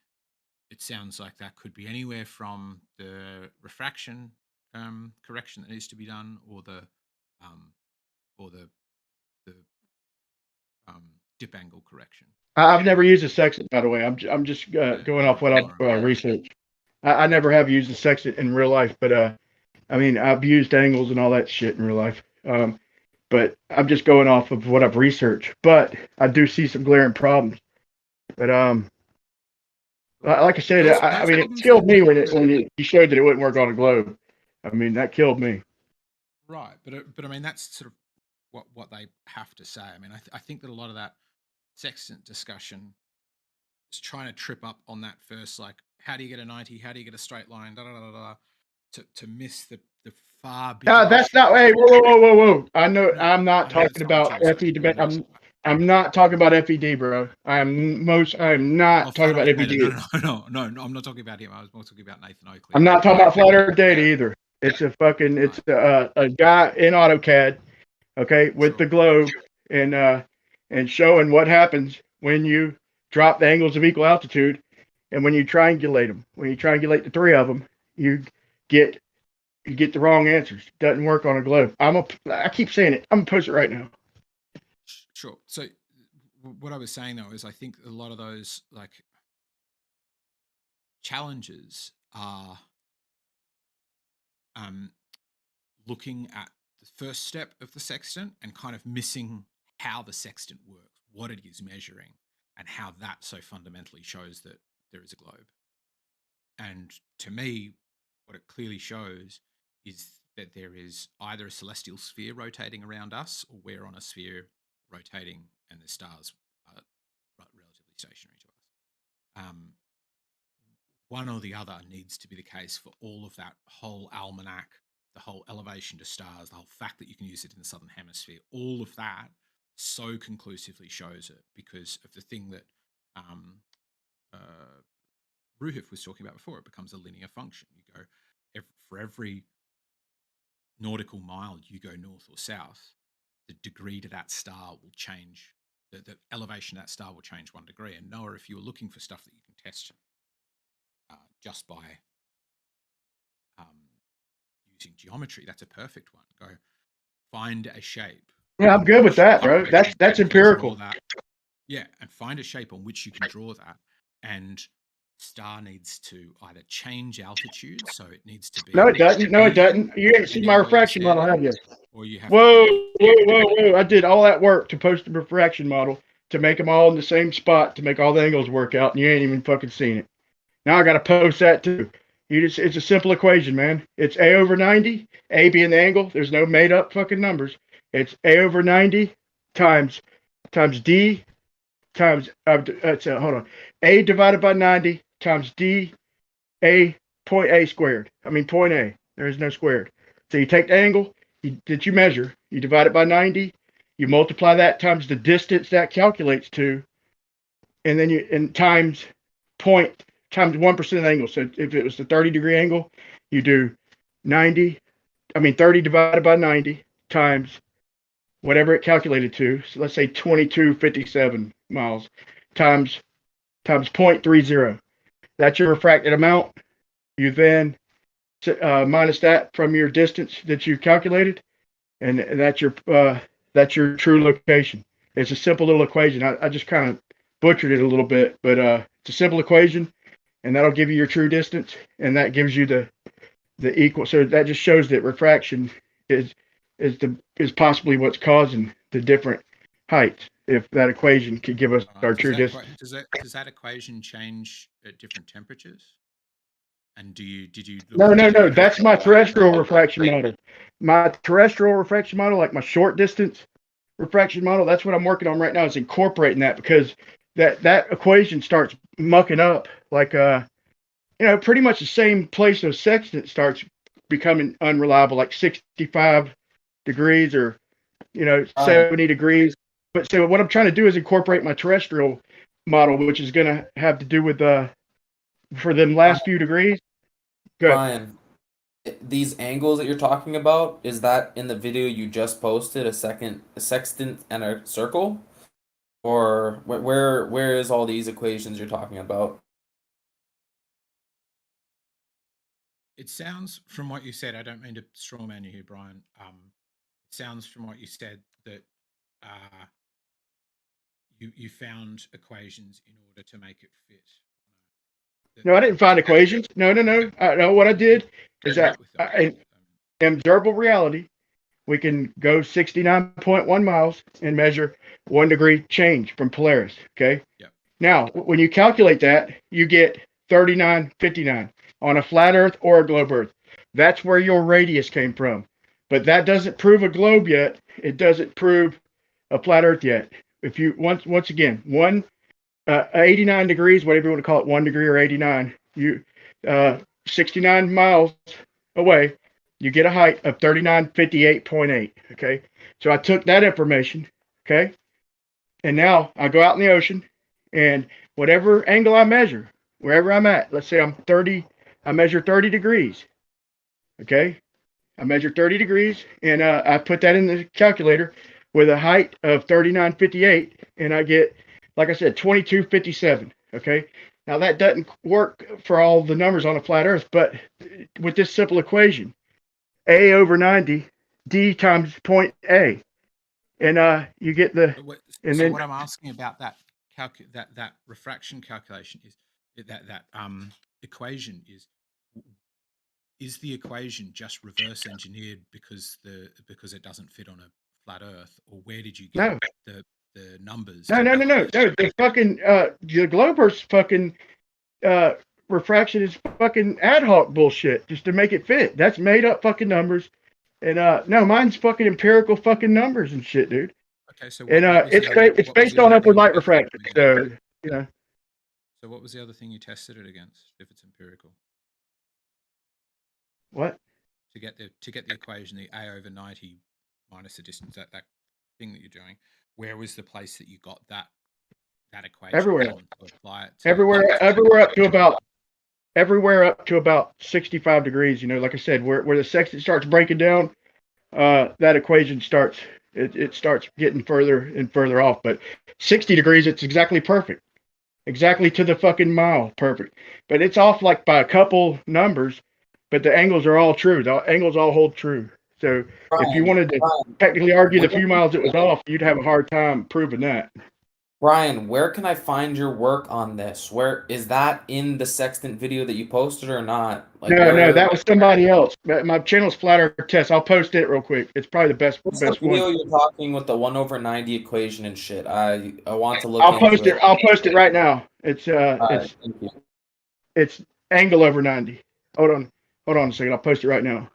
it sounds like that could be anywhere from the refraction correction that needs to be done, or the dip angle correction. I've never used a sextant, by the way. I'm just going off what I've researched. I never have used a sextant in real life, but I mean, I've used angles and all that shit in real life. But I'm just going off of what I've researched. But I do see some glaring problems. But like I said, I mean, it killed me when you showed that it wouldn't work on a globe. I mean, that killed me. Right, but I mean, that's sort of what they have to say. I mean, I think that a lot of that sextant discussion is trying to trip up on that first, like, how do you get a 90? How do you get a straight line? Da, da, da, da, da. to miss the far No, that's not. Hey, whoa! I know. I'm not talking about FED. I'm not talking about FED, bro. I'm not talking about FED. No, I'm not talking about him. I was more talking about Nathan Oakley. I'm not talking about flat earth data either. It's a fucking. It's a guy in AutoCAD, okay, with the globe and showing what happens when you drop the angles of equal altitude, and when you triangulate them. When you triangulate the three of them, you get the wrong answers. Doesn't work on a globe. I keep saying it. I'm gonna post it right now. Sure. So what I was saying though is I think a lot of those like challenges are looking at the first step of the sextant and kind of missing how the sextant works, what it is measuring, and how that so fundamentally shows that there is a globe. And to me, what it clearly shows is that there is either a celestial sphere rotating around us, or we're on a sphere rotating and the stars are relatively stationary to us. One or the other needs to be the case for all of that whole almanac, the whole elevation to stars, the whole fact that you can use it in the southern hemisphere. All of that so conclusively shows it because of the thing that Ruhif was talking about before. It becomes a linear function. You go for every nautical mile you go north or south, the degree to that star will change. The elevation of that star will change 1 degree. And Noah, if you were looking for stuff that you can test just by using geometry, that's a perfect one. Go find a shape. Yeah, I'm good with that, bro. That's empirical. Yeah, and find a shape on which you can draw that. And star needs to either change altitude, so it needs to be. No, it doesn't. No, it doesn't. You ain't seen my refraction model, have you? Or you have. Whoa! I did all that work to post the refraction model to make them all in the same spot to make all the angles work out, and you ain't even fucking seen it. Now I got to post that too. It's a simple equation, man. It's A over 90, A being the angle. There's no made up fucking numbers. It's A over 90 times D times, hold on. A divided by 90 times D, A, point A squared. Point A. There is no squared. So you take the angle that you measure, you divide it by 90, you multiply that times the distance that calculates to, and then times 1% of the angle. So if it was the 30-degree angle, you do 30 divided by 90 times whatever it calculated to. So let's say 2257 miles times 0.30. That's your refracted amount. You then minus that from your distance that you calculated, and that's your true location. It's a simple little equation. I just kind of butchered it a little bit, but it's a simple equation, and that'll give you your true distance, and that gives you the equal. So that just shows that refraction is possibly what's causing the different heights. If that equation could give us our true distance. Does that equation change at different temperatures? And did you? No. That's my terrestrial refraction model. My terrestrial refraction model, like my short distance refraction model, that's what I'm working on right now. Is incorporating that because that equation starts mucking up like pretty much the same place those sextant starts becoming unreliable, like 65 degrees or 70 degrees. But so what I'm trying to do is incorporate my terrestrial model, which is going to have to do with for them last few degrees. Good. Brian, these angles that you're talking about, is that in the video you just posted a sextant and a circle? Or where is all these equations you're talking about? It sounds from what you said, I don't mean to strawman you here, Brian. It sounds from what you said that you found equations in order to make it fit. No, I didn't find equations. No. What I did is that in observable reality, we can go 69.1 miles and measure 1 degree change from Polaris. Okay. Yep. Now, when you calculate that, you get 39.59 on a flat Earth or a globe Earth. That's where your radius came from. But that doesn't prove a globe yet. It doesn't prove a flat Earth yet. If you once again 89 degrees, whatever you want to call it, 1 degree or 89, 69 miles away, you get a height of 3958.8. Okay. So I took that information. Okay. And now I go out in the ocean and whatever angle I measure, wherever I'm at, let's say I measure 30 degrees. Okay. I measure 30 degrees and I put that in the calculator with a height of 3958 and I get, like I said, 2257. Okay. Now that doesn't work for all the numbers on a flat earth, but with this simple equation, A over 90, D times point A. And you get the, and then what I'm asking about that that refraction calculation is that equation is the equation just reverse engineered because it doesn't fit on a flat Earth, or where did you get the numbers? No. The fucking the Glober's fucking refraction is fucking ad hoc bullshit just to make it fit. That's made up fucking numbers. And no, mine's fucking empirical fucking numbers and shit, dude. Okay, so it's based on upward light refraction. So you know. So what was the other thing you tested it against if it's empirical? What? To get the equation, the A over 90 minus the distance, that thing that you're doing, where was the place that you got that equation? Everywhere. To apply it to everywhere up to about 65 degrees. You know, like I said, where the sextant starts breaking down, that equation starts it starts getting further and further off. But 60 degrees, it's exactly perfect. Exactly to the fucking mile, perfect. But it's off like by a couple numbers, but the angles are all true. The angles all hold true. So if you wanted to technically argue the few miles it was off, you'd have a hard time proving that. Brian, where can I find your work on this? Where is that in the sextant video that you posted or not? Like, no, that was somebody else. My channel's Flat Earth Test. I'll post it real quick. It's probably the best video one. You're talking with the 1 over 90 equation and shit. I want to look. I'll post it. I'll post it right now. It's it's angle over 90. Hold on a second. I'll post it right now.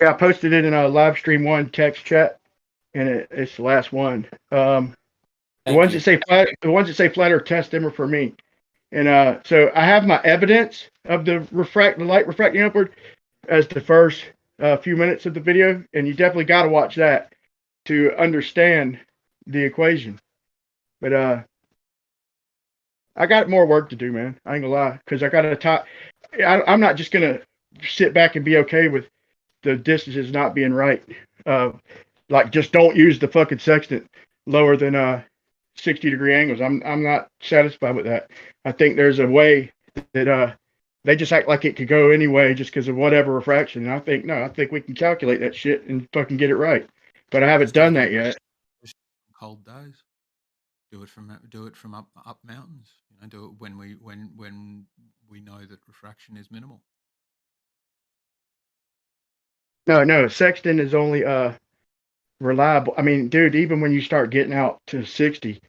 Yeah, I posted it in a Livestream 1 text chat, and it's the last one. The ones that say Flat Earth Test them are for me. And so I have my evidence of the light refracting upward as the first few minutes of the video, and you definitely got to watch that to understand the equation. But I got more work to do, man. I ain't gonna lie, because I got to talk. I'm not just gonna sit back and be okay with the distances not being right. Like just don't use the fucking sextant lower than 60-degree angles. I'm not satisfied with that. I think there's a way that they just act like it could go anyway just because of whatever refraction. And I think we can calculate that shit and fucking get it right. But I haven't done that yet. Cold days. Do it from up mountains. You know, do it when we know that refraction is minimal. No, sextant is only reliable. I mean, dude, even when you start getting out to 60,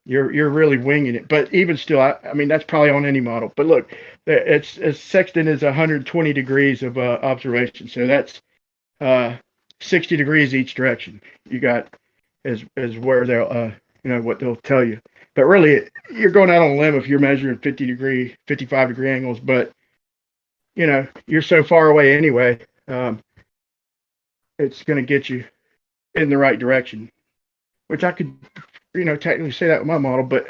you're really winging it. But even still, I mean, that's probably on any model. But look, it's sextant is 120 degrees of observation, so that's 60 degrees each direction. You got is where they'll what they'll tell you. But really, you're going out on a limb if you're measuring 55 degree angles. But you're so far away anyway. It's going to get you in the right direction, which I could, technically say that with my model. But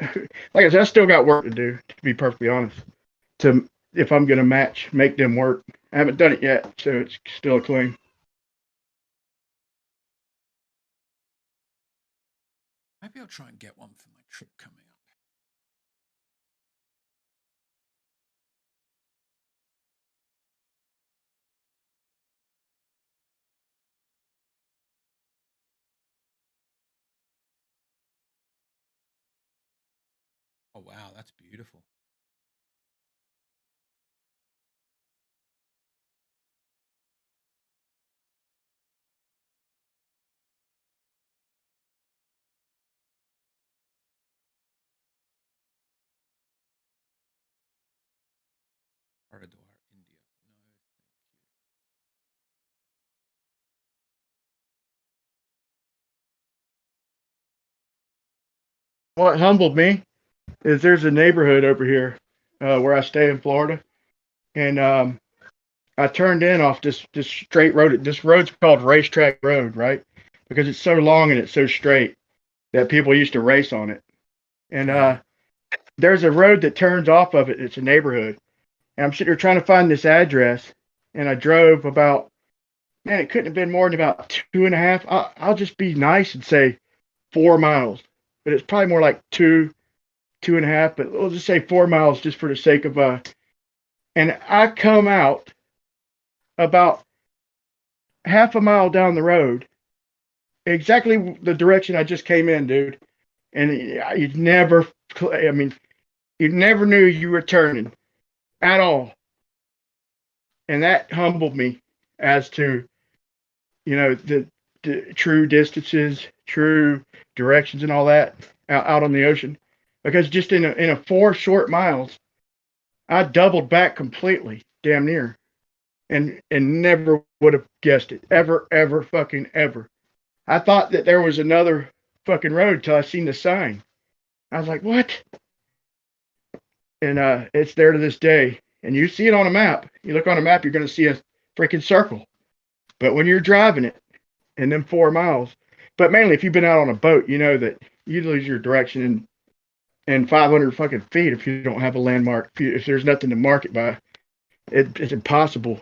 like I said, I still got work to do, to be perfectly honest, if I'm going to make them work. I haven't done it yet, so it's still a claim. Maybe I'll try and get one for my trip coming up. Oh, wow, that's beautiful. what humbled me is there's a neighborhood over here where I stay in Florida, and I turned in off this straight road. This road's called Racetrack Road, right? Because it's so long and it's so straight that people used to race on it. And there's a road that turns off of it. It's a neighborhood. And I'm sitting here trying to find this address, and I drove about, man, it couldn't have been more than about 2.5. I'll just be nice and say 4 miles, but it's probably more like 2.5, but we'll just say 4 miles just for the sake of and I come out about half a mile down the road, exactly the direction I just came in, dude. And you never knew you were turning at all. And that humbled me as to, the true distances, true directions and all that out on the ocean. Because just in a 4 short miles, I doubled back completely, damn near. And never would have guessed it. Ever, fucking ever. I thought that there was another fucking road till I seen the sign. I was like, what? And it's there to this day. And you see it on a map. You look on a map, you're going to see a freaking circle. But when you're driving it in them 4 miles, but mainly if you've been out on a boat, you know that you lose your direction in 500 fucking feet if you don't have a landmark. If there's nothing to mark it by, it's impossible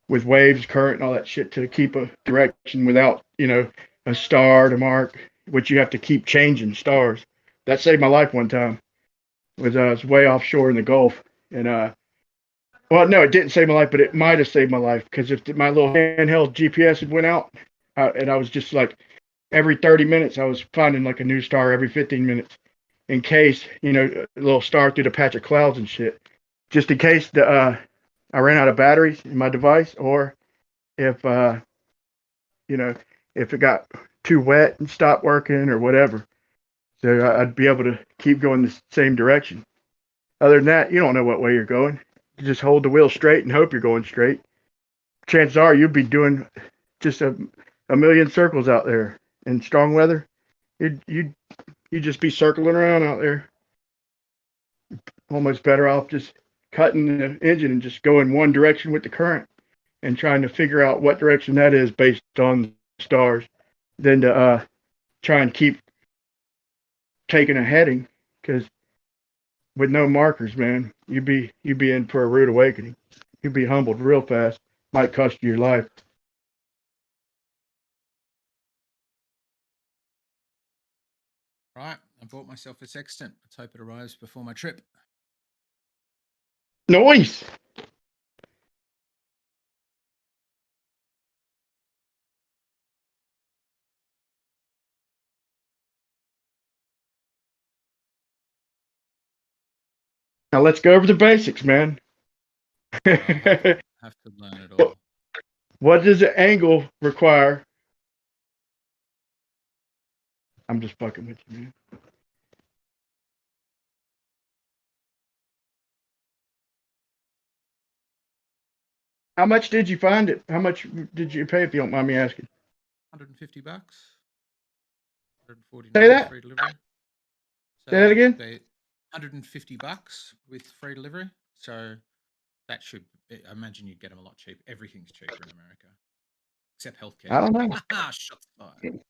with waves, current, and all that shit to keep a direction without, a star to mark, which you have to keep changing stars. That saved my life one time. I was way offshore in the Gulf, and well, no, it didn't save my life, but it might have saved my life, because if my little handheld GPS had went out, and I was just like, every 30 minutes I was finding like a new star every 15 minutes, in case, a little star through the patch of clouds and shit, just in case I ran out of batteries in my device, or if if it got too wet and stopped working or whatever. So I'd be able to keep going the same direction. Other than that, you don't know what way you're going. You just hold the wheel straight and hope you're going straight. Chances are you'll be doing just a million circles out there in strong weather. You'd just be circling around out there. Almost better off just cutting the engine and just going one direction with the current and trying to figure out what direction that is based on stars than to try and keep taking a heading, because with no markers, man, you'd be in for a rude awakening. You'd be humbled real fast. Might cost you your life. Right, I bought myself a sextant. Let's hope it arrives before my trip. Noise. Now let's go over the basics, man. Have to learn it all. What does the angle require? I'm just fucking with you, man. How much did you find it? How much did you pay, if you don't mind me asking? $150. 149 Say that. free delivery. So Say that again. $150 with free delivery. So that should, I imagine you'd get them a lot cheaper. Everything's cheaper in America, except healthcare. I don't know. Shots fired.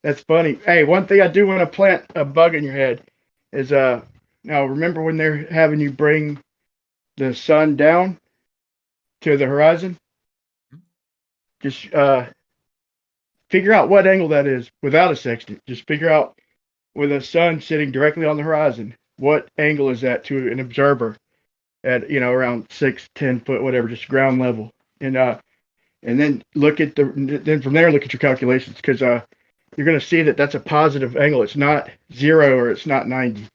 That's funny. Hey, one thing I do want to plant a bug in your head is now remember when they're having you bring the sun down to the horizon? Just figure out what angle that is without a sextant. Just figure out, with the sun sitting directly on the horizon, what angle is that to an observer at around 6-10 foot, whatever, just ground level, and then then from there look at your calculations, because you're going to see that that's a positive angle. It's not 0 or it's not 90.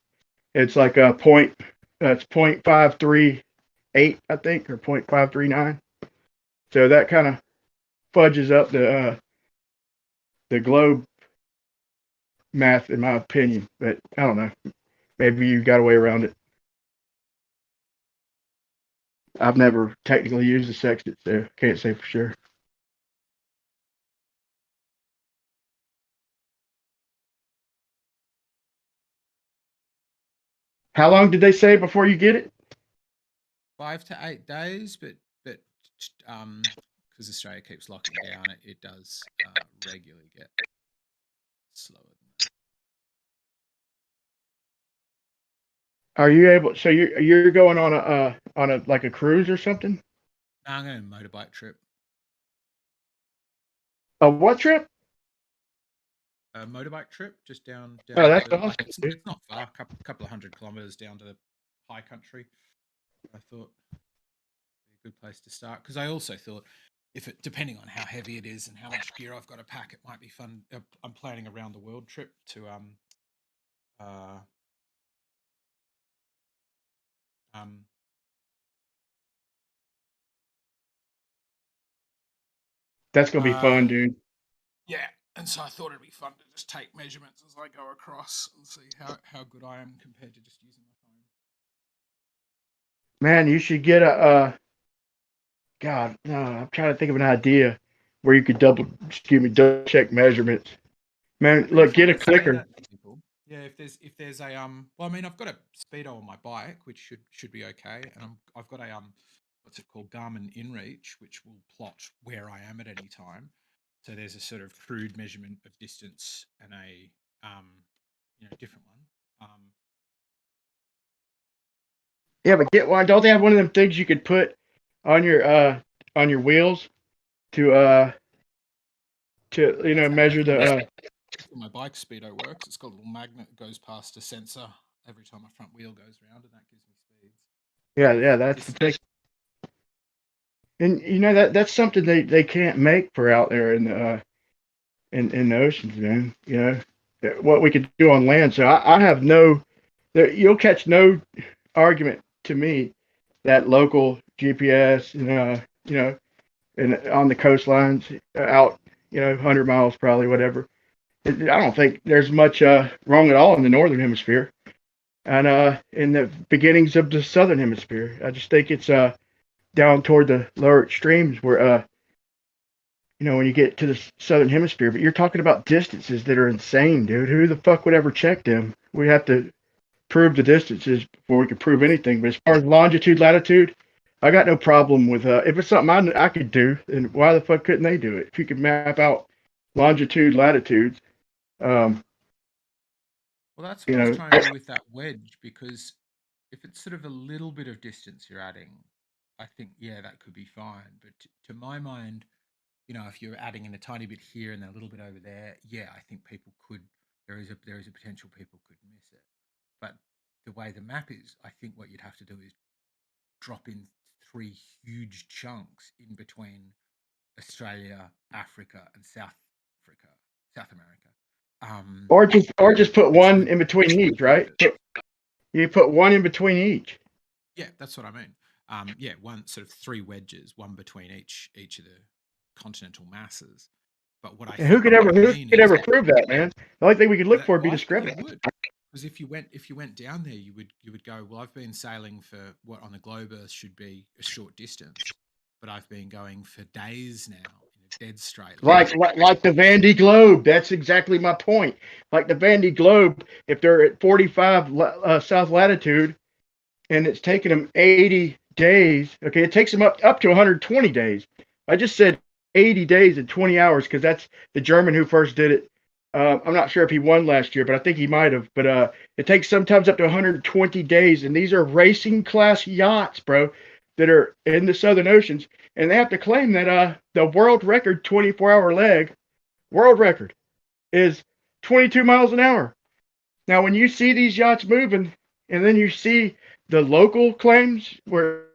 It's like a point. It's 0.538, I think, or 0.539. So that kind of fudges up the globe math, in my opinion. But I don't know. Maybe you got a way around it. I've never technically used a sextant, so can't say for sure. How long did they say before you get it? 5 to 8 days, but because Australia keeps locking down, it does regularly get slower than that. Are you able? So you're going on a like a cruise or something? No, I'm going on a motorbike trip. A what trip? A motorbike trip, just down. Oh, that's awesome. Like it's not far, a couple of 100 kilometers down to the high country. I thought it'd be a good place to start, because I also thought, depending on how heavy it is and how much gear I've got to pack, it might be fun. I'm planning a round the world trip to That's gonna be fun, dude. Yeah, and so I thought it'd be fun to just take measurements as I go across and see how good I am compared to just using my phone. Man, you should get a God, no, I'm trying to think of an idea where you could double check measurements. Man, look, get a clicker. Yeah, if there's a well, I mean, I've got a speedo on my bike, which should be okay, and I've got a what's it called, Garmin InReach, which will plot where I am at any time. So there's a sort of crude measurement of distance and a different one. Yeah, but get one. Don't they have one of them things you could put on your wheels to measure the my bike speedo works. It's got a little magnet that goes past a sensor every time my front wheel goes around, and that gives me speeds. Yeah, that's the thing. And that's something they can't make for out there in the oceans, man. What we could do on land. So I have you'll catch no argument to me that local GPS, and on the coastlines out, 100 miles probably, whatever. I don't think there's much wrong at all in the northern hemisphere, and in the beginnings of the southern hemisphere. I just think it's down toward the lower extremes where when you get to the southern hemisphere. But you're talking about distances that are insane, dude. Who the fuck would ever check them? We have to prove the distances before we can prove anything. But as far as longitude, latitude, I got no problem with if it's something I could do, then why the fuck couldn't they do it? If you could map out longitude, latitudes. Well, that's what I was trying to do with that wedge, because if it's sort of a little bit of distance you're adding, I think, yeah, that could be fine. But to my mind, if you're adding in a tiny bit here and a little bit over there, yeah, I think people could. There is a potential people could miss it. But the way the map is, I think what you'd have to do is drop in 3 huge chunks in between Australia, Africa, and South America. Or just put one in between each, right? You put one in between each. Yeah, that's what I mean. Yeah, one sort of 3 wedges, one between each of the continental masses. But what who could ever prove that, man? The only thing we could look for would be discrepancy. Because if you went down there, you would go, well, I've been sailing for what on the globe Earth should be a short distance, but I've been going for days now in a dead straight line. Like the Vandy Globe. That's exactly my point. Like the Vandy Globe, if they're at 45 south latitude, and it's taking them 80 days. Okay, it takes them up to 120 days. I just said 80 days and 20 hours because that's the German who first did it. I'm not sure if he won last year, but I think he might have. But it takes sometimes up to 120 days, and these are racing class yachts, bro, that are in the Southern Oceans, and they have to claim that the world record 24-hour leg, world record, is 22 miles an hour. Now, when you see these yachts moving, and then you see the local claims where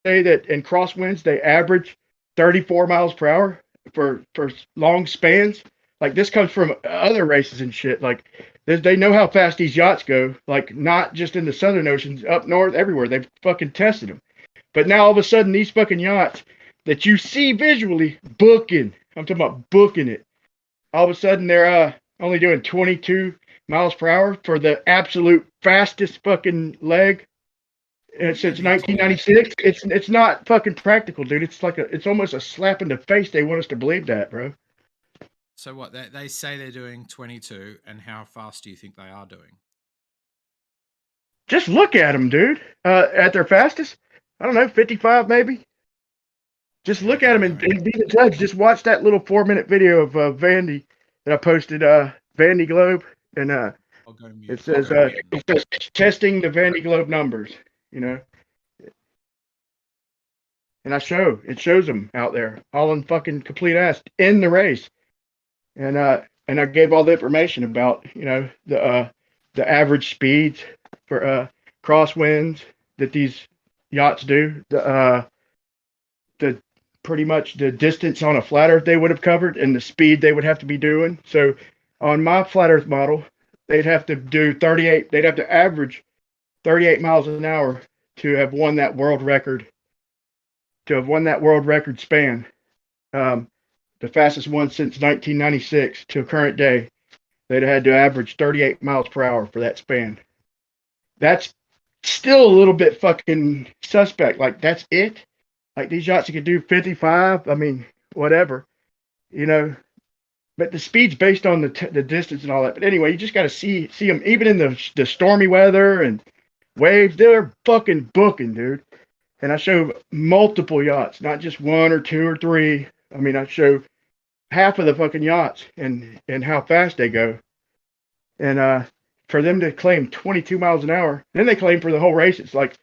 they say that in crosswinds they average 34 miles per hour for long spans. Like this comes from other races and shit. Like they know how fast these yachts go. Like not just in the Southern Oceans, up north, everywhere. They've fucking tested them. But now all of a sudden these fucking yachts that you see visually booking, I'm talking about booking it. All of a sudden they're only doing 22 miles per hour for the absolute fastest fucking leg since 1996. It's not fucking practical, dude. It's almost a slap in the face. They want us to believe that, bro. So what they say they're doing 22, and how fast do you think they are doing? Just look at them, dude. At their fastest, I don't know, 55 maybe. Just look at them and be the judge. Just watch that little 4-minute video of Vandy that I posted, Vandy Globe, and it says testing the Vandy Globe numbers, you know. And it shows them out there, all in fucking complete ass in the race. And I gave all the information about, you know, the average speeds for crosswinds that these yachts do, the pretty much the distance on a flat Earth they would have covered and the speed they would have to be doing. So on my flat Earth model, they'd have to do 38. They'd have to average 38 miles an hour to have won that world record. To have won that world record span, the fastest one since 1996 to current day, they'd have had to average 38 miles per hour for that span. That's still a little bit fucking suspect. Like, that's it. Like, these yachts could do 55. I mean, whatever, you know. But the speed's based on the distance and all that. But anyway, you just got to see them, even in the stormy weather and waves. They're fucking booking, dude. And I show multiple yachts, not just one or two or three. I mean, I show half of the fucking yachts and how fast they go. And for them to claim 22 miles an hour, then they claim for the whole race, it's like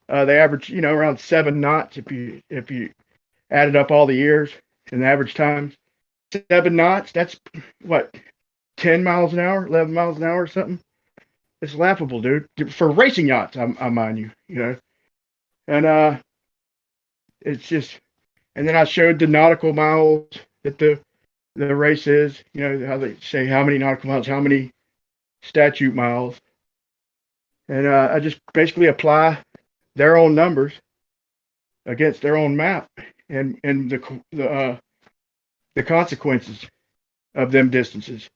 they average, you know, around 7 knots if you added up all the years and the average times. 7 knots, that's what, 10 miles an hour, 11 miles an hour or something. It's laughable, dude. For racing yachts, I mind you, you know. And it's just, and then I showed the nautical miles that the race is, you know, how they say how many nautical miles, how many statute miles. And I just basically apply their own numbers against their own map and the consequences of them distances.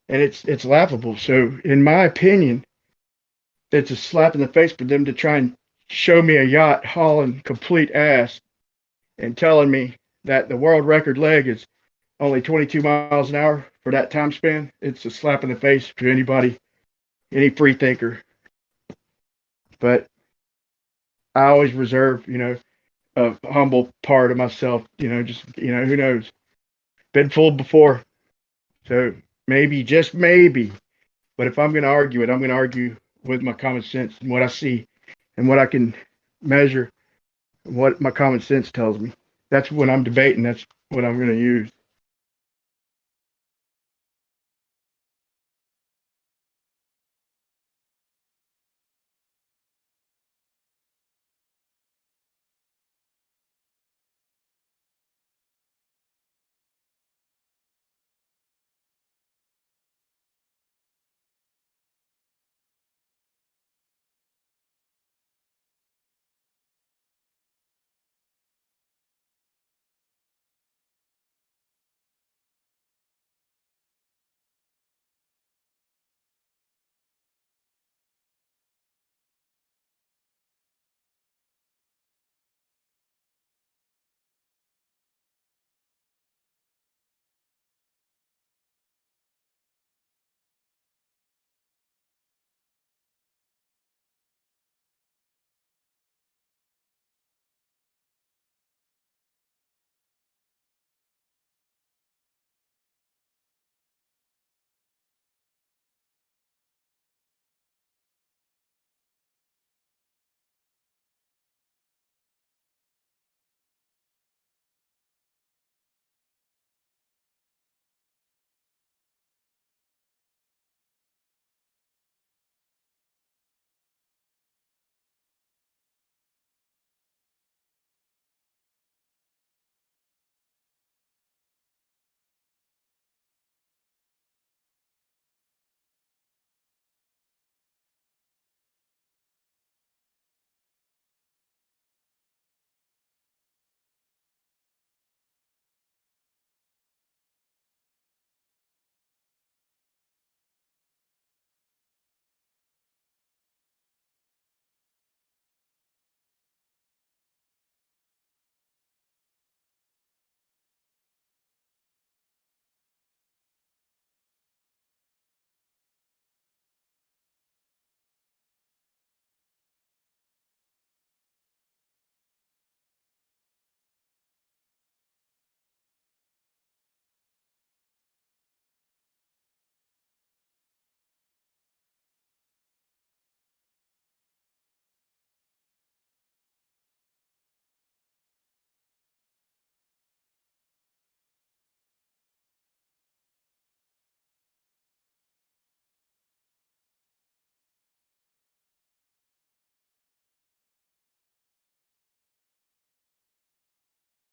And it's laughable. So in my opinion, it's a slap in the face for them to try and show me a yacht hauling complete ass and telling me that the world record leg is only 22 miles an hour for that time span. It's a slap in the face to anybody, any free thinker. But I always reserve, you know, a humble part of myself, you know, just, you know, who knows? Been fooled before. So maybe, just maybe. But if I'm going to argue it, I'm going to argue with my common sense and what I see and what I can measure, what my common sense tells me. That's when I'm debating. That's what I'm going to use.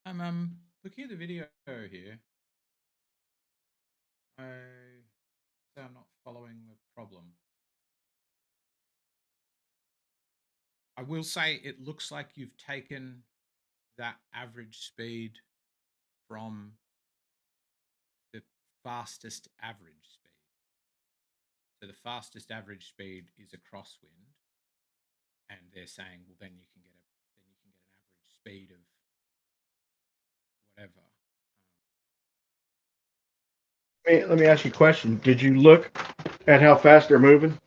I'm looking at the video here. I'm not following the problem. I will say it looks like you've taken that average speed from the fastest average speed. So the fastest average speed is a crosswind, and they're saying, well, then you can get an average speed of whatever. Let me ask you a question. Did you look at how fast they're moving?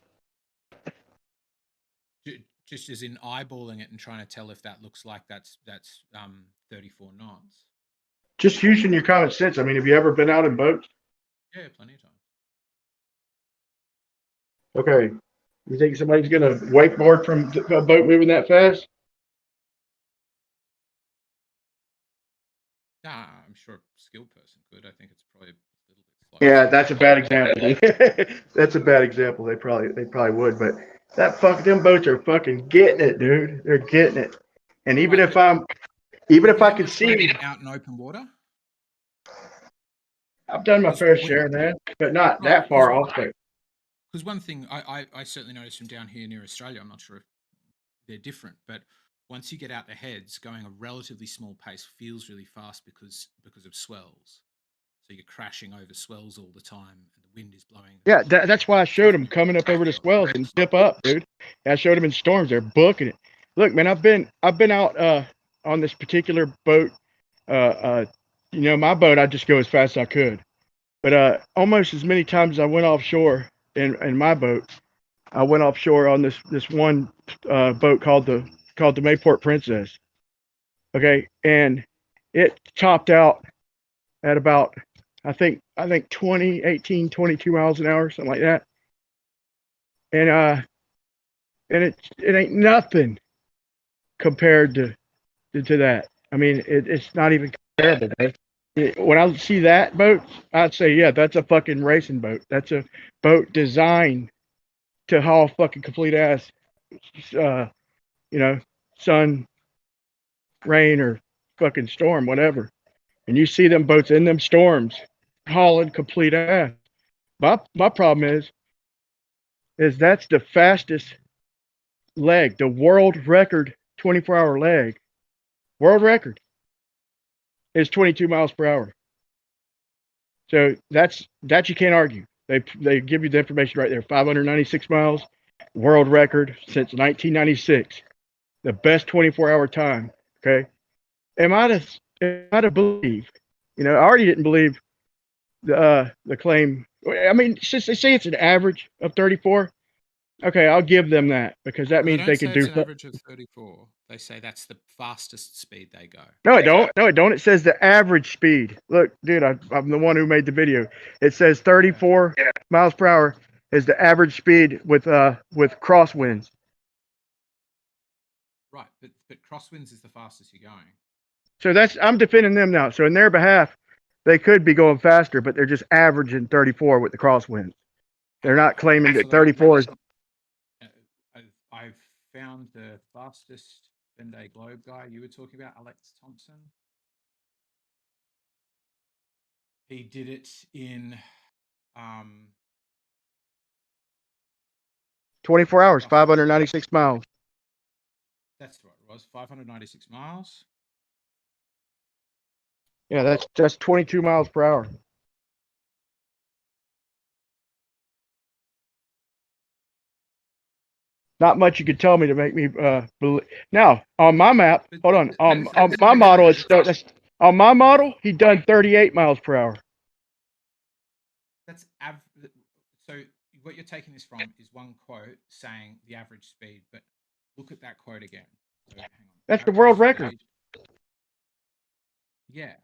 Just as in eyeballing it and trying to tell if that looks like that's 34 knots. Just using your common sense. I mean, have you ever been out in boats? Yeah, plenty of times. Okay. You think somebody's going to wakeboard from a boat moving that fast? Nah, I'm sure a skilled person could. I think it's probably a little bit slow. Yeah, that's a bad example. That's a bad example. They probably would, but them boats are fucking getting it, dude. They're getting it. And even if I can see out in open water, I've done my fair share, man, but not that far off. Because one thing I certainly noticed from down here near Australia, I'm not sure if they're different, but once you get out the heads, going a relatively small pace feels really fast because of swells. So you're crashing over swells all the time, and the wind is blowing. Yeah, that's why I showed them coming up over the swells and dip up, dude. I showed them in storms. They're booking it. Look, man, I've been out on this particular boat. My boat, I just go as fast as I could. But almost as many times as I went offshore in my boat, I went offshore on this one boat called the Mayport Princess. Okay, and it topped out at about I think 18, 22 miles an hour, something like that. And it ain't nothing compared to that. I mean, it's not even comparable, man. When I see that boat, I'd say, yeah, that's a fucking racing boat. That's a boat designed to haul fucking complete ass, sun, rain, or fucking storm, whatever. And you see them boats in them storms hauling complete ass. My problem is that's the fastest leg, the world record 24-hour leg. World record is 22 miles per hour. So that you can't argue. They give you the information right there. 596 miles, world record since 1996. The best 24-hour time. Okay. Am I to believe? I already didn't believe the claim. I mean, since they say it's an average of 34, okay, I'll give them that because that means they can do. It's an average of 34. They say that's the fastest speed they go. No, it don't. No, it don't. It says the average speed. Look, dude, I'm the one who made the video. It says 34 miles per hour is the average speed with crosswinds. Right, but crosswinds is the fastest you're going. So I'm defending them now. So in their behalf, they could be going faster, but they're just averaging 34 with the crosswinds. They're not claiming that 34 is. I've found the fastest Ben-Day Globe guy you were talking about, Alex Thompson. He did it in 24 hours, 596 miles. That's what it was, 596 miles. Yeah, that's 22 miles per hour. Not much you could tell me to make me believe. Now on my map, hold on. On my model, on my model, he done 38 miles per hour. That's so what you're taking this from is one quote saying the average speed, but look at that quote again. So hang on. That's the world record. Yeah.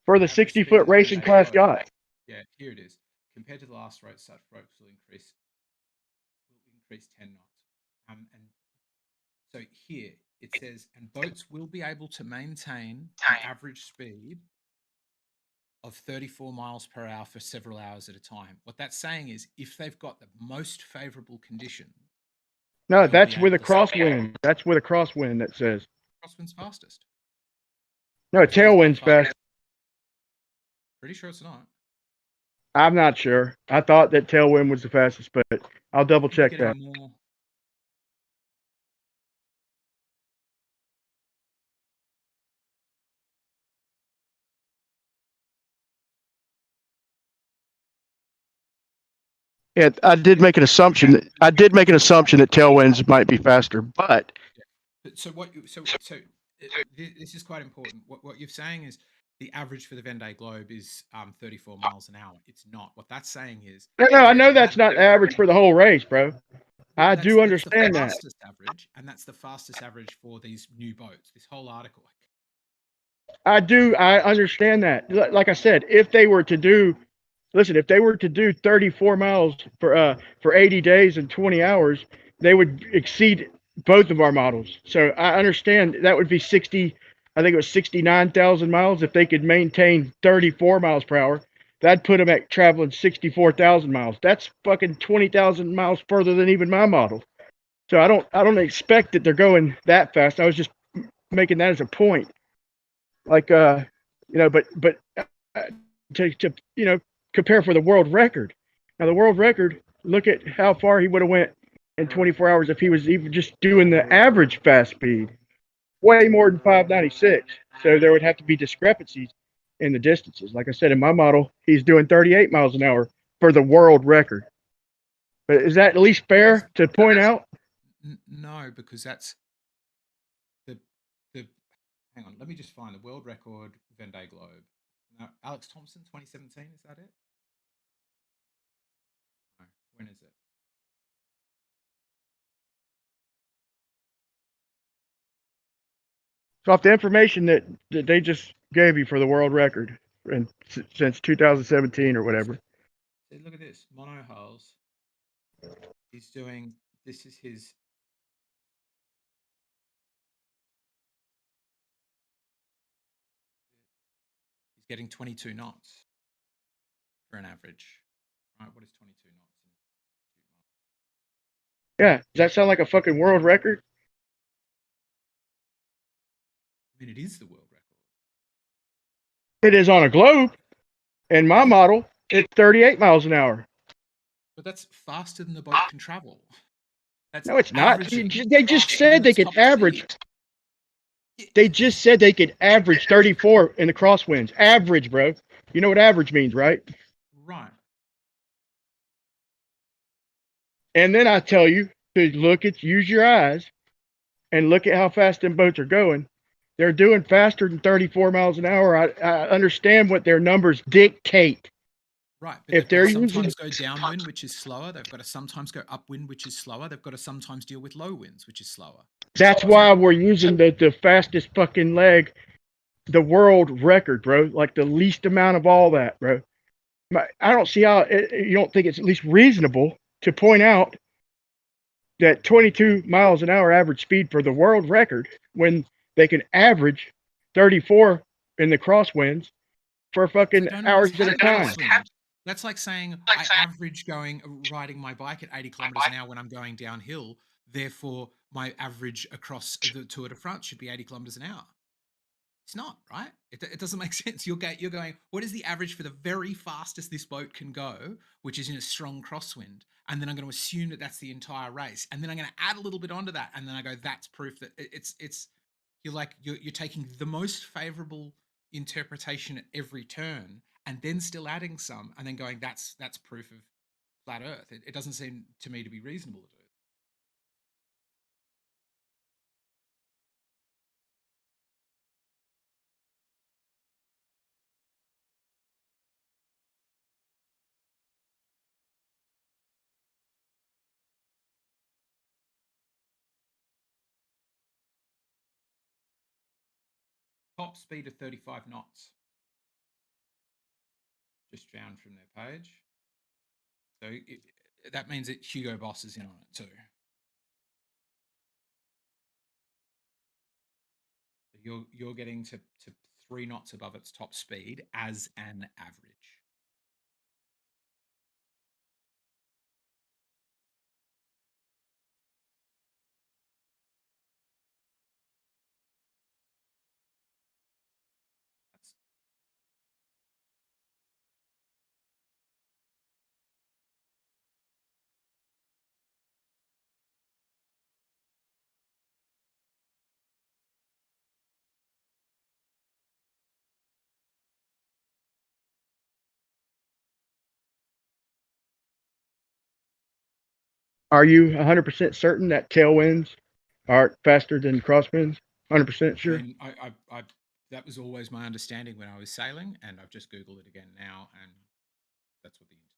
For the 60-foot racing class guy. Yeah, here it is. Compared to the last race, such ropes will increase 10 knots. And so here it says, and boats will be able to maintain an average speed of 34 miles per hour for several hours at a time. What that's saying is if they've got the most favorable condition. No, that's with a crosswind. That's with a crosswind that says. Crosswind's fastest. No, tailwind's fast. Pretty sure it's not. I'm not sure. I thought that tailwind was the fastest, but I'll double check that. More... Yeah, I did make an assumption that tailwinds might be faster, but so what? This is quite important. What you're saying is the average for the Venn globe is 34 miles an hour. It's not. What that's saying is no, I know that's not average for the whole race, bro. I do understand that. That's the fastest average, and that's the fastest average for these new boats. This whole article. I understand that. Like I said, if they were to do 34 miles for 80 days and 20 hours, they would exceed both of our models. So I understand that would be 60. I think it was 69,000 miles if they could maintain 34 miles per hour. That'd put them at traveling 64,000 miles. That's fucking 20,000 miles further than even my model. So I don't expect that they're going that fast. I was just making that as a point. Like but to compare for the world record. Now the world record, look at how far he would have went in 24 hours if he was even just doing the average fast speed. Way more than 596. So there would have to be discrepancies in the distances. Like I said, in my model, he's doing 38 miles an hour for the world record. But is that at least fair to point out? No, because that's the hang on, let me just find the world record Venn globe. Now, Alex Thompson, 2017, is that it? No, when is it? So off the information that they just gave you for the world record and since 2017 or whatever. Look at this, mono hulls. He's doing, this is his. He's getting 22 knots for an average. Right, what is 22 knots? Yeah, does that sound like a fucking world record? I mean, it is the world record. It is on a globe. In my model, it's 38 miles an hour. But that's faster than the boat can travel. That's no, it's not. They just said they could average. They just said they could average 34 in the crosswinds. Average, bro. You know what average means, right? Right. And then I tell you to use your eyes and look at how fast them boats are going. They're doing faster than 34 miles an hour. I understand what their numbers dictate. Right, but if they're sometimes go downwind, which is slower. They've got to sometimes go upwind, which is slower. They've got to sometimes deal with low winds, which is slower. That's why we're using the fastest fucking leg, the world record, bro. Like the least amount of all that, bro. I don't see how you don't think it's at least reasonable to point out that 22 miles an hour average speed for the world record when they can average 34 in the crosswinds for fucking hours at a time. That's like saying I average riding my bike at 80 kilometers an hour when I'm going downhill. Therefore, my average across the Tour de France should be 80 kilometers an hour. It's not, right? It doesn't make sense. You're going, what is the average for the very fastest this boat can go, which is in a strong crosswind? And then I'm going to assume that that's the entire race. And then I'm going to add a little bit onto that. And then I go, that's proof that you're taking the most favorable interpretation at every turn and then still adding some and then going, that's proof of flat earth. It doesn't seem to me to be reasonable to do. Top speed of 35 knots. Just found from their page. So that means that Hugo Boss is in on it too. You're getting to 3 knots above its top speed as an average. Are you 100% certain that tailwinds are faster than crosswinds? 100% sure. I that was always my understanding when I was sailing, and I've just Googled it again now, and that's what the internet.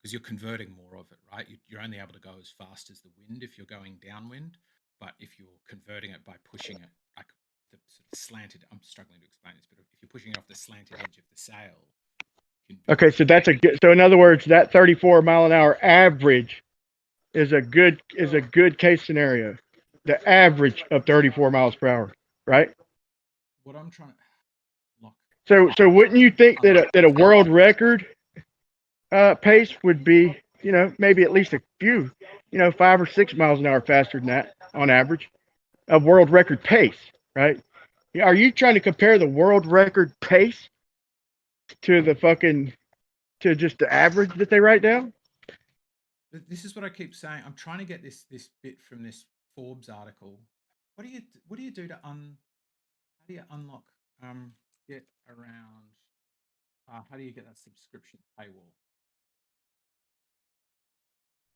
Because you're converting more of it, right? You're only able to go as fast as the wind if you're going downwind, but if you're converting it by pushing it, like the sort of slanted, I'm struggling to explain this, but if you're pushing it off the slanted edge of the sail. Okay, so that's a good. So in other words, that 34 mile an hour average is a good case scenario. The average of 34 miles per hour, right? What I'm trying to lock. So wouldn't you think that a world record pace would be, maybe at least a few, 5 or 6 miles an hour faster than that on average, a world record pace, right? Are you trying to compare the world record pace to to just the average that they write down? This is what I keep saying. I'm trying to get this bit from this Forbes article. What do you do to how do you unlock get around how do you get that subscription paywall?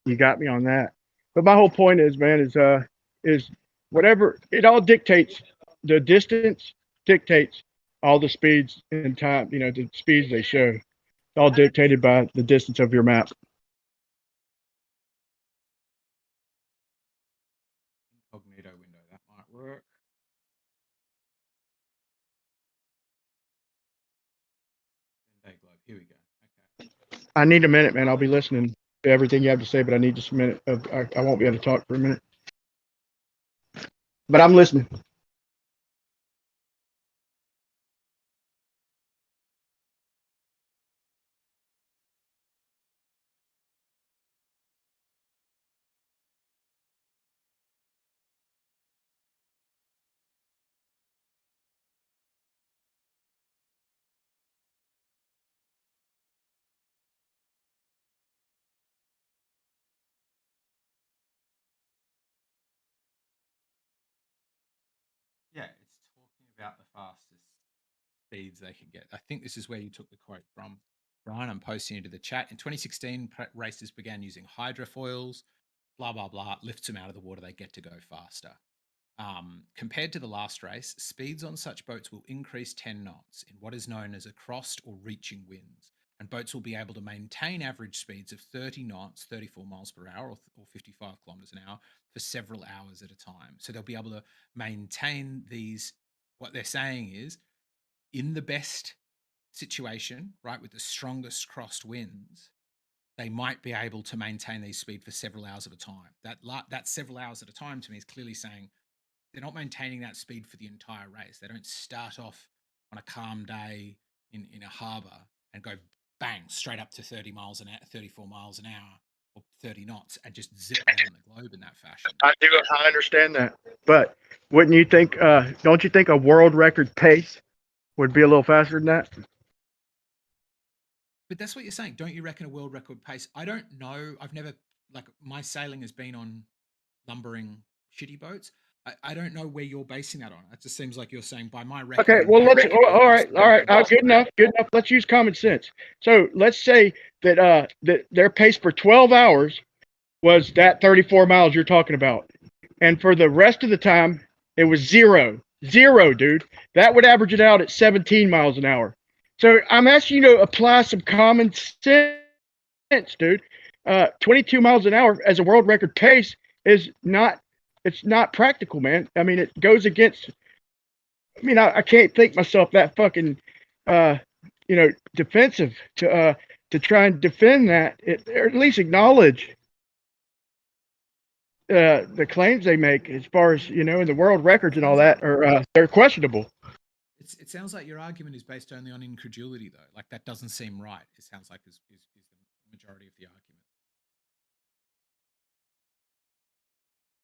You got me on that. But my whole point is, man, is whatever it all dictates. The distance dictates all the speeds and time. The speeds they show. It's all dictated by the distance of your map. Incognito window, that might work. Here we go. Okay. I need a minute, man. I'll be listening to everything you have to say, but I need just a minute. I won't be able to talk for a minute. But I'm listening. Yeah, it's talking about the fastest speeds they can get. I think this is where you took the quote from. Brian, I'm posting into the chat. In 2016, racers began using hydrofoils, blah, blah, blah, lifts them out of the water, they get to go faster. Compared to the last race, speeds on such boats will increase 10 knots in what is known as a crossed or reaching winds, and boats will be able to maintain average speeds of 30 knots, 34 miles per hour, or 55 kilometers an hour for several hours at a time. So they'll be able to maintain these. What they're saying is, in the best situation, right, with the strongest crossed winds, they might be able to maintain these speed for several hours at a time. That several hours at a time to me is clearly saying they're not maintaining that speed for the entire race. They don't start off on a calm day in a harbour and go bang straight up to 30 miles an hour, 34 miles an hour, or 30 knots and just zip around the globe in that fashion. I understand that, but wouldn't you think? Don't you think a world record pace would be a little faster than that? But that's what you're saying. Don't you reckon a world record pace? I don't know. I've never, my sailing has been on lumbering shitty boats. I don't know where you're basing that on. It just seems like you're saying by my record. Okay, well, all right. Good enough. Let's use common sense. So let's say that that their pace for 12 hours was that 34 miles you're talking about, and for the rest of the time it was zero, dude. That would average it out at 17 miles an hour. So I'm asking you to apply some common sense, dude. 22 miles an hour as a world record pace is not. It's not practical, man. I mean, it goes against. I mean, I can't think myself that fucking, defensive to try and defend that, or at least acknowledge the claims they make as far as in the world records and all that, or they're questionable. It sounds like your argument is based only on incredulity, though. Like that doesn't seem right. It sounds like is the majority of the argument.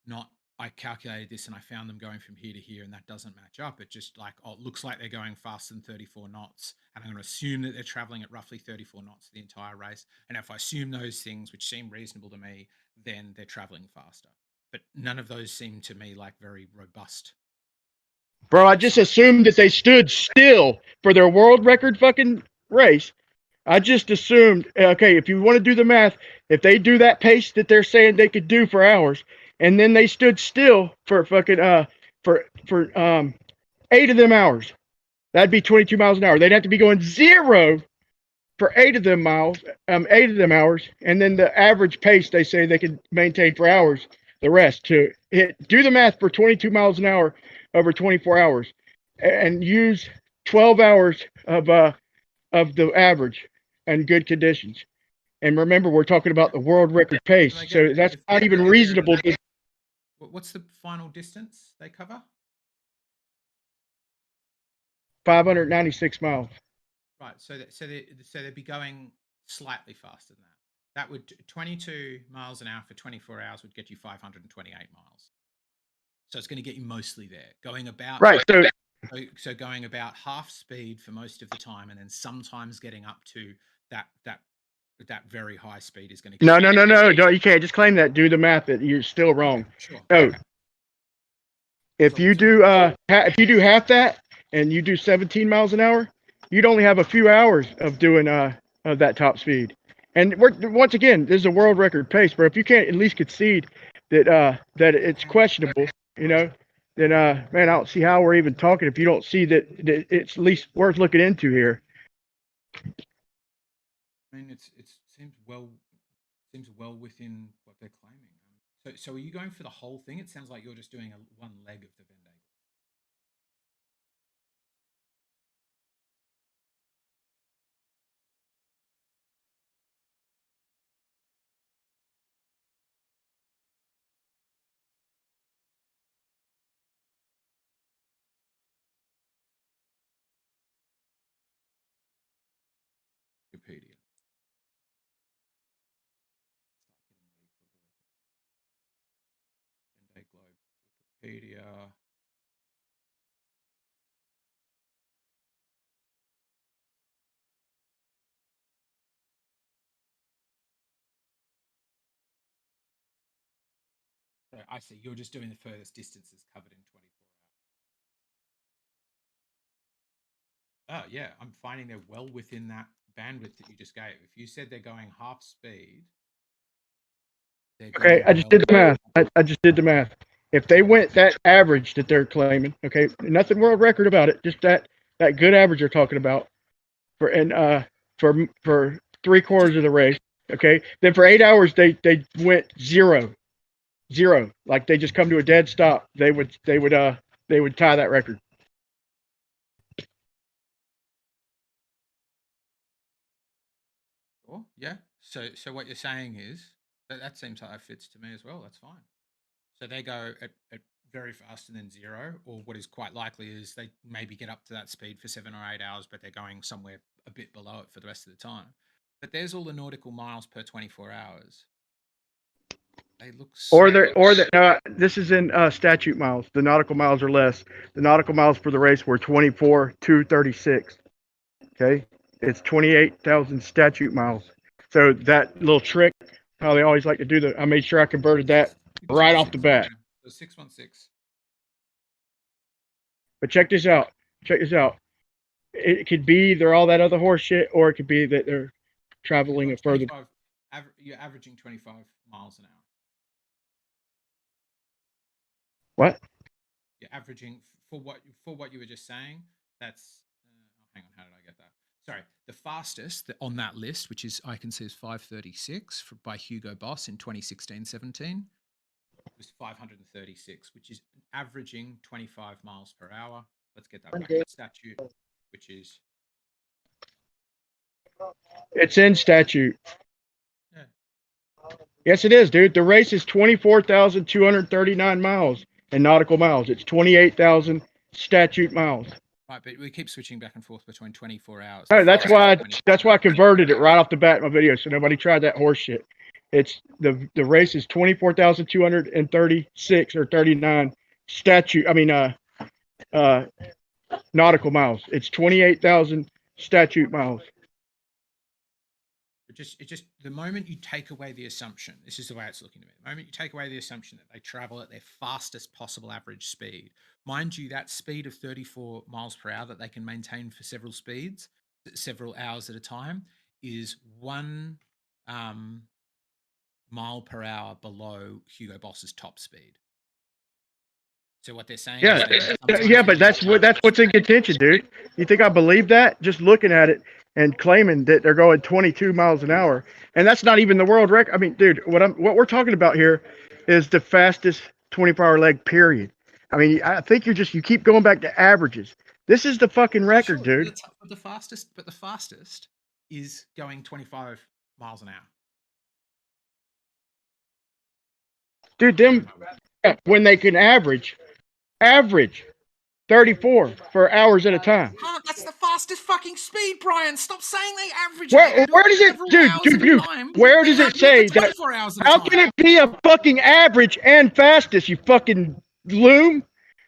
Not, I calculated this and I found them going from here to here and that doesn't match up. It just like, it looks like they're going faster than 34 knots. And I'm going to assume that they're traveling at roughly 34 knots the entire race. And if I assume those things, which seem reasonable to me, then they're traveling faster. But none of those seem to me like very robust. Bro, I just assumed that they stood still for their world record fucking race I just assumed, okay, if you want to do the math, if they do that pace that they're saying they could do for hours, and then they stood still for fucking for 8 of them hours, that'd be 22 miles an hour. They'd have to be going 0 for 8 of them hours, and then the average pace they say they could maintain for hours, the rest to do the math for 22 miles an hour over 24 hours, and use 12 hours of the average and good conditions. And remember, we're talking about the world record pace, so that's not even reasonable. What's the final distance they cover? 596 miles. Right. So they'd be going slightly faster than that. That would 22 miles an hour for 24 hours would get you 528 miles. So it's going to get you mostly there, going about right. So going about half speed for most of the time, and then sometimes getting up to that very high speed is going to get no, you can't just claim that. Do the math. That you're still wrong. Okay, sure. No. Okay. If you do half that and you do 17 miles an hour, you'd only have a few hours of doing of that top speed. And once again, this is a world record pace. But if you can't at least concede that that it's questionable, you know, then man, I don't see how we're even talking if you don't see that it's at least worth looking into here. I mean, it seems well within what they're claiming. So are you going for the whole thing? It sounds like you're just doing one leg of the Venn diagram. Wikipedia. Wikipedia. So I see. You're just doing the furthest distances covered in 24 hours. Oh yeah, I'm finding they're well within that bandwidth that you just gave. If you said they're going half speed. Okay, I just did the math. I just did the math. If they went that average that they're claiming, okay, nothing world record about it, just that good average they're talking about for 3/4 of the race, okay, then for 8 hours they went 0, like they just come to a dead stop. They would tie that record. Oh yeah. So what you're saying is that seems like it fits to me as well. That's fine. So they go at very fast and then 0, or what is quite likely is they maybe get up to that speed for 7 or 8 hours, but they're going somewhere a bit below it for the rest of the time. But there's all the nautical miles per 24 hours. They look this is in statute miles. The nautical miles are less. The nautical miles for the race were 24,236. Okay, it's 28,000 statute miles. So that little trick, how they always like to do I made sure I converted that right off the bat. So 616. But check this out. It could be they're all that other horse shit, or it could be that they're traveling a further. You're averaging 25 miles an hour. What? You're averaging for what you were just saying. That's hang on. How did I get that? Sorry, the fastest on that list, which is I can see is 536 by Hugo Boss in 2016-17, was 536, which is averaging 25 miles per hour. Let's get that back in statute, which is. It's in statute. Yeah. Yes, it is, dude. The race is 24,239 miles in nautical miles. It's 28,000 statute miles. Right, but we keep switching back and forth between 24 hours. No, that's why I converted it right off the bat in my video, so nobody tried that horse shit. It's the race is 24,236 or 39 nautical miles. It's 28,000 statute miles. It just the moment you take away the assumption, this is the way it's looking to me. The moment you take away the assumption that they travel at their fastest possible average speed, mind you, that speed of 34 miles per hour that they can maintain for several hours at a time is 1 mile per hour below Hugo Boss's top speed. So what they're saying yeah, but that's what's in contention, dude. You think I believe that? Just looking at it and claiming that they're going 22 miles an hour, and that's not even the world record. I mean, dude, what we're talking about here is the fastest 24-hour leg, period. I mean, I think you keep going back to averages. This is the fucking record, dude. But the fastest is going 25 miles an hour. Dude, when they can average 34 for hours at a time. That's the fastest fucking speed, Brian. Stop saying they average. Where does it, dude? Where does it say that? How can it be a fucking average and fastest? You fucking loom.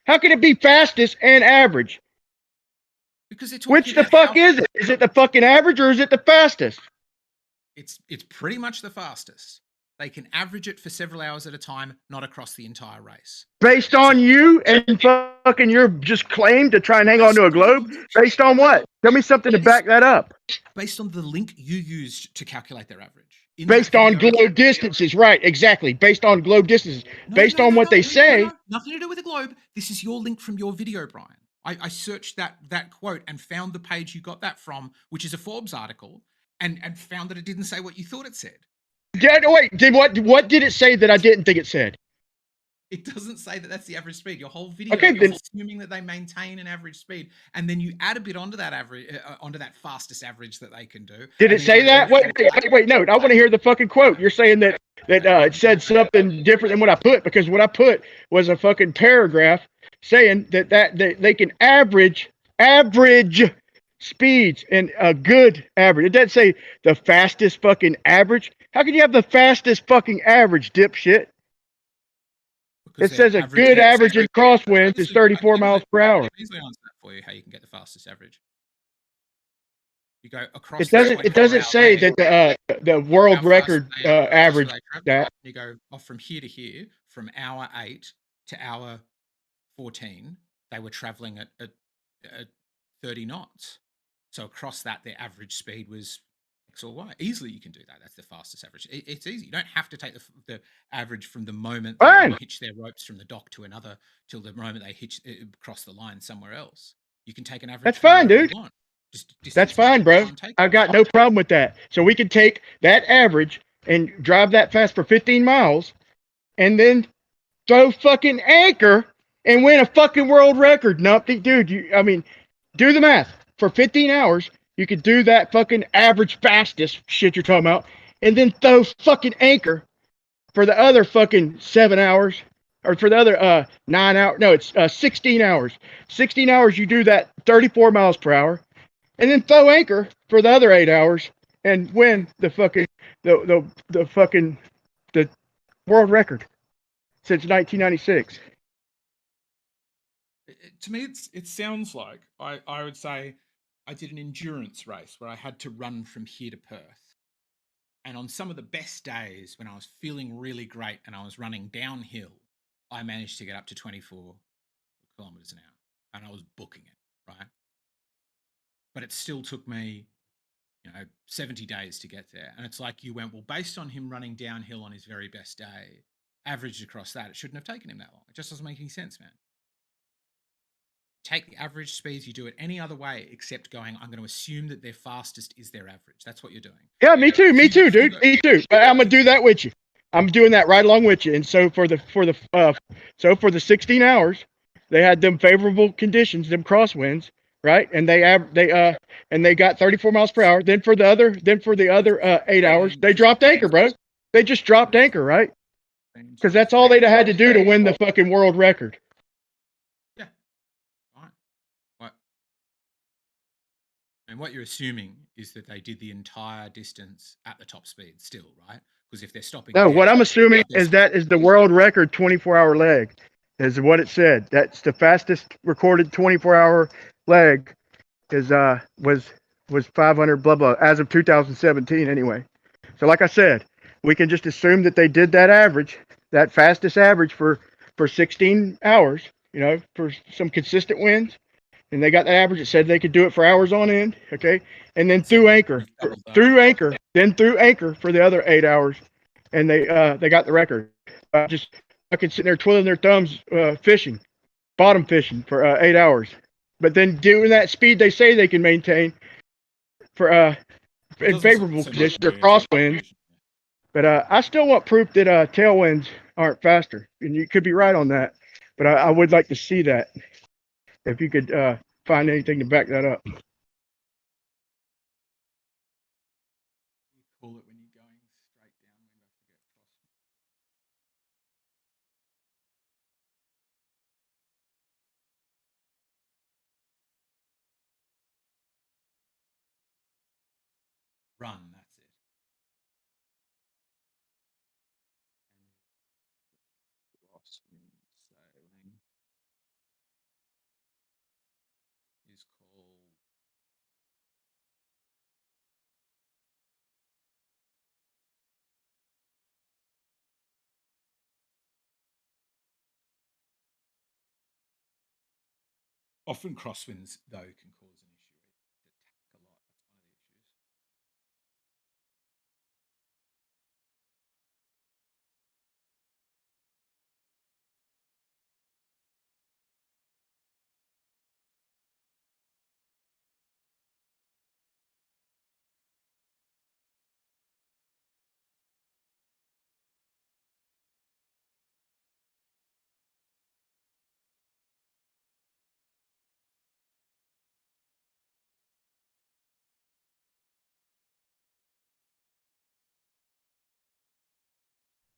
How can it be fastest and average? Because it's which the fuck is it? Is it the fucking average or is it the fastest? It's pretty much the fastest. They can average it for several hours at a time, not across the entire race. Based on you and fucking your just claim to try and hang on to a globe? Based on what? Tell me something to back that up. Based on the link you used to calculate their average. Based on globe distances, right, exactly. Based on globe distances. Based on what they say. Nothing to do with the globe. This is your link from your video, Brian. I searched that quote and found the page you got that from, which is a Forbes article, and found that it didn't say what you thought it said. What did it say that I didn't think it said? It doesn't say that that's the average speed. Your whole video, okay, you're assuming that they maintain an average speed, and then you add a bit onto that average, onto that fastest average that they can do. Did it say that? Wait, no. I want to hear the fucking quote. You're saying that it said something different than what I put, because what I put was a fucking paragraph saying that they can average speeds and a good average. It doesn't say the fastest fucking average. How can you have the fastest fucking average, dipshit? It says a good average in crosswinds is 34 miles per hour. I easily answer that for you, how you can get the fastest average. You go across. It doesn't say that the world record average that. You go off from here to here, from hour 8 to hour 14, they were traveling at 30 knots. So across that, their average speed was X or Y. Easily, you can do that. That's the fastest average. It's easy. You don't have to take the average from the moment they hitch their ropes from the dock to another till the moment they cross the line somewhere else. You can take an average. That's fine, dude. That's fine, bro. I've got no problem with that. So we can take that average and drive that fast for 15 miles and then throw fucking anchor and win a fucking world record. Dude, do the math. For 15 hours, you could do that fucking average fastest shit you're talking about, and then throw fucking anchor for the other fucking 7 hours, or for the other 9 hours. No, it's 16 hours. 16 hours, you do that 34 miles per hour, and then throw anchor for the other 8 hours and win the fucking the world record since 1996. To me, it sounds like I would say I did an endurance race where I had to run from here to Perth. And on some of the best days when I was feeling really great and I was running downhill, I managed to get up to 24 kilometers an hour and I was booking it, right? But it still took me, 70 days to get there. And it's like you went, well, based on him running downhill on his very best day, averaged across that, it shouldn't have taken him that long. It just doesn't make any sense, man. Take the average speeds, you do it any other way except going, I'm going to assume that their fastest is their average. That's what you're doing. Yeah, me too, dude. Me too. But I'm going to do that with you. I'm doing that right along with you. And so for the 16 hours, they had them favorable conditions, them crosswinds, right? And they got 34 miles per hour. Then for the other 8 hours, they dropped anchor, bro. They just dropped anchor, right? Because that's all they'd had to do to win the fucking world record. And what you're assuming is that they did the entire distance at the top speed still, right? Because if they're stopping... No, what I'm assuming is that is the world record 24-hour leg, is what it said. That's the fastest recorded 24-hour leg was 500 blah, blah, as of 2017 anyway. So like I said, we can just assume that they did that average, that fastest average for 16 hours, for some consistent wins. and they got the average. It said they could do it for hours on end. Okay, and then through anchor for the other 8 hours, and they got the record. Just fucking sitting there twiddling their thumbs, fishing, bottom fishing for 8 hours, but then doing that speed they say they can maintain for in favorable conditions or crosswinds. But I still want proof that tailwinds aren't faster, and you could be right on that. But I would like to see that if you could find anything to back that up. Call it when you're going straight downwind. I forget. Run. That's it. Crosswind sailing is called. Often crosswinds, though, can cause an issue. They attack a lot. That's one of the issues.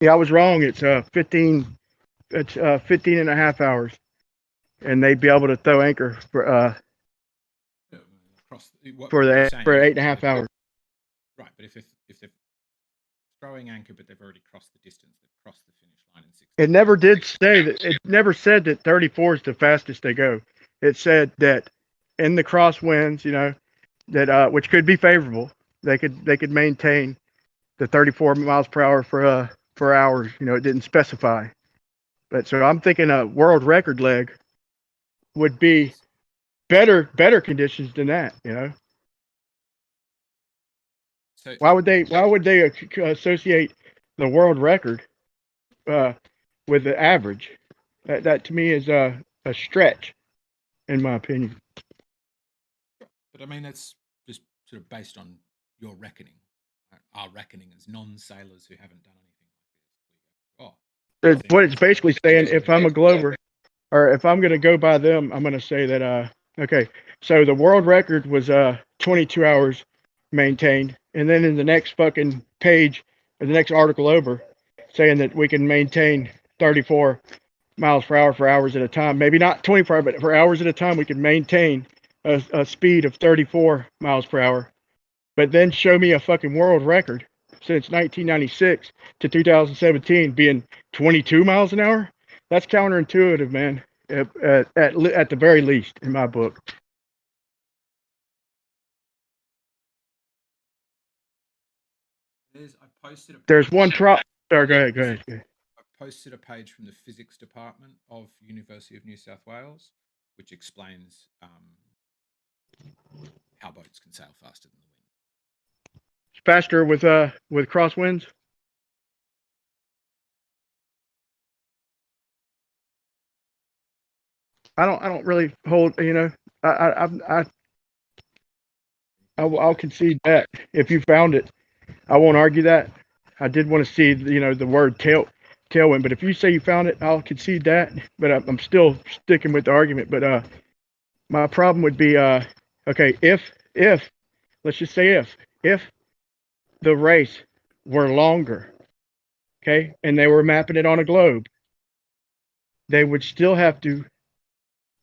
Yeah, I was wrong. It's 15. It's 15 and a half hours, and they'd be able to throw anchor for for 8.5 hours. Right, but if they're throwing anchor, but they've already crossed the distance, they've crossed the finish line in 6. It never did say that. It never said that 34 is the fastest they go. It said that in the crosswinds, you know, that which could be favorable, they could maintain the 34 miles per hour for hours. You know, it didn't specify. But so I'm thinking a world record leg would be better conditions than that. You know. So why would they associate the world record with the average? That to me is a stretch, in my opinion. But I mean, that's just sort of based on your reckoning. Our reckoning as non-sailors who haven't done anything like this. What it's basically saying, if I'm a Glober, or if I'm going to go by them, I'm going to say that, okay, so the world record was 22 hours maintained. And then in the next fucking page, or the next article over, saying that we can maintain 34 miles per hour for hours at a time. Maybe not 24 hours, but for hours at a time, we can maintain a speed of 34 miles per hour. But then show me a fucking world record since 1996 to 2017 being 22 miles an hour. That's counterintuitive, man, at the very least, in my book. There's one Sorry, go ahead. I posted a page from the physics department of University of New South Wales, which explains how boats can sail faster than the wind. Faster with crosswinds. I don't really hold. You know, I'll concede that if you found it. I won't argue that. I did want to see, you know, the word tailwind, but if you say you found it, I'll concede that. But I'm still sticking with the argument. But my problem would be, okay, if let's just say if the race were longer, okay, and they were mapping it on a globe, they would still have to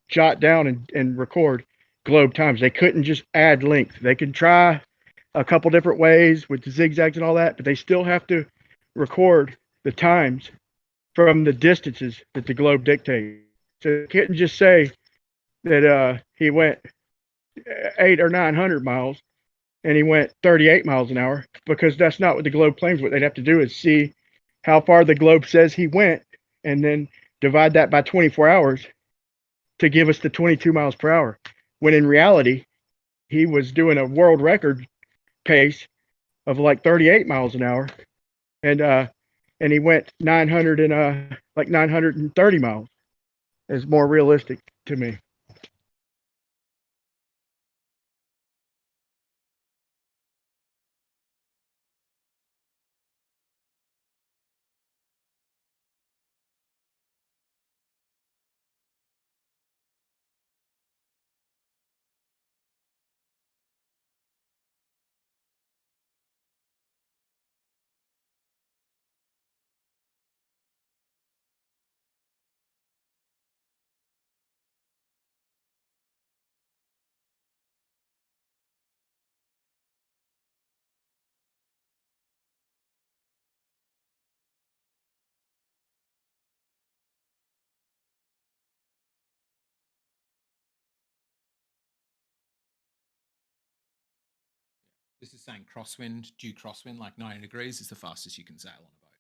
jot down and record globe times. They couldn't just add length. They could try a couple different ways with the zigzags and all that, but they still have to record the times from the distances that the globe dictates. So you can't just say that he went 800 or 900 miles and he went 38 miles an hour, because that's not what the globe claims. What they'd have to do is see how far the globe says he went and then divide that by 24 hours to give us the 22 miles per hour. when in reality, he was doing a world record pace of like 38 miles an hour, and he went 930 miles. Is more realistic to me. This is saying crosswind, due crosswind, like 90 degrees is the fastest you can sail on a boat.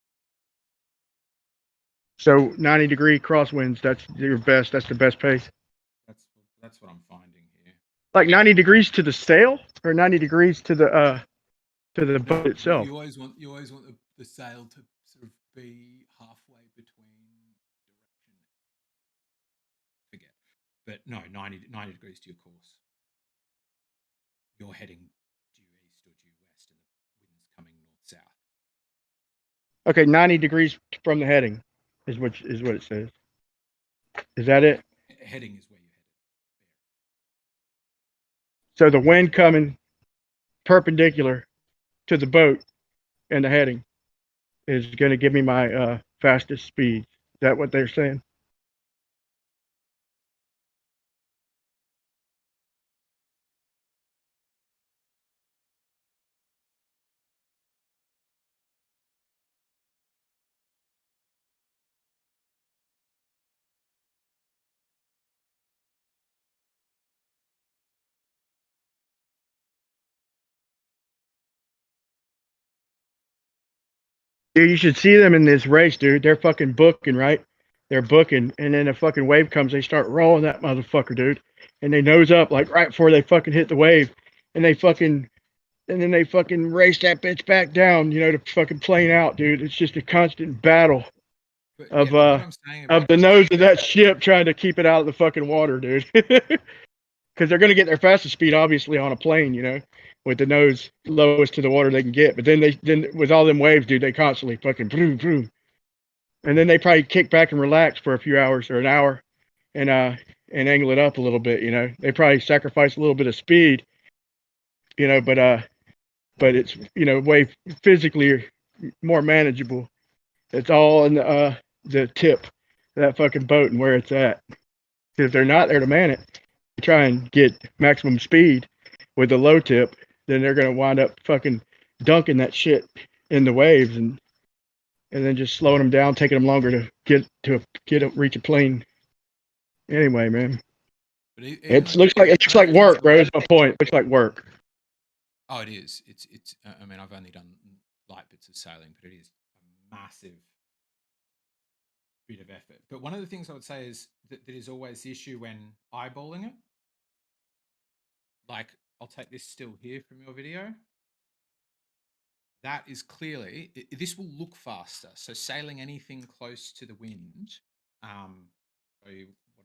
So 90-degree crosswinds, that's your best. That's the best pace. That's what I'm finding here. Like 90 degrees to the sail, or 90 degrees to the boat itself. You always want the sail to sort of be halfway between direction. Forget, but no, 90 degrees to your course. You're heading due east or due west, and the wind's coming north-south. Okay, 90 degrees from the heading is what it says. Is that it? Heading is where you're headed. So the wind coming perpendicular to the boat and the heading is going to give me my fastest speed. Is that what they're saying? Dude, you should see them in this race, dude. They're fucking booking, right? They're booking, and then a fucking wave comes. They start rolling that motherfucker, dude, and they nose up like right before they fucking hit the wave, and then they fucking race that bitch back down, you know, to fucking plane out, dude. It's just a constant battle of the nose of that ship trying to keep it out of the fucking water, dude. Because they're gonna get their fastest speed, obviously, on a plane, you know, with the nose lowest to the water they can get. But then with all them waves, dude, they constantly fucking vroom, vroom. And then they probably kick back and relax for a few hours or an hour, and angle it up a little bit, you know. They probably sacrifice a little bit of speed, you know, but it's, you know, way physically more manageable. It's all in the tip of that fucking boat and where it's at. If they're not there to man it, try and get maximum speed with the low tip, then they're gonna wind up fucking dunking that shit in the waves and then just slowing them down, taking them longer to reach a plane. Anyway, man, it looks like work, bro. That's my point. It looks like work. Oh, it is. It's. I mean, I've only done light bits of sailing, but it is a massive bit of effort. But one of the things I would say is that is always the issue when eyeballing it. Like, I'll take this still here from your video. That is clearly, this will look faster. So sailing anything close to the wind, show you what I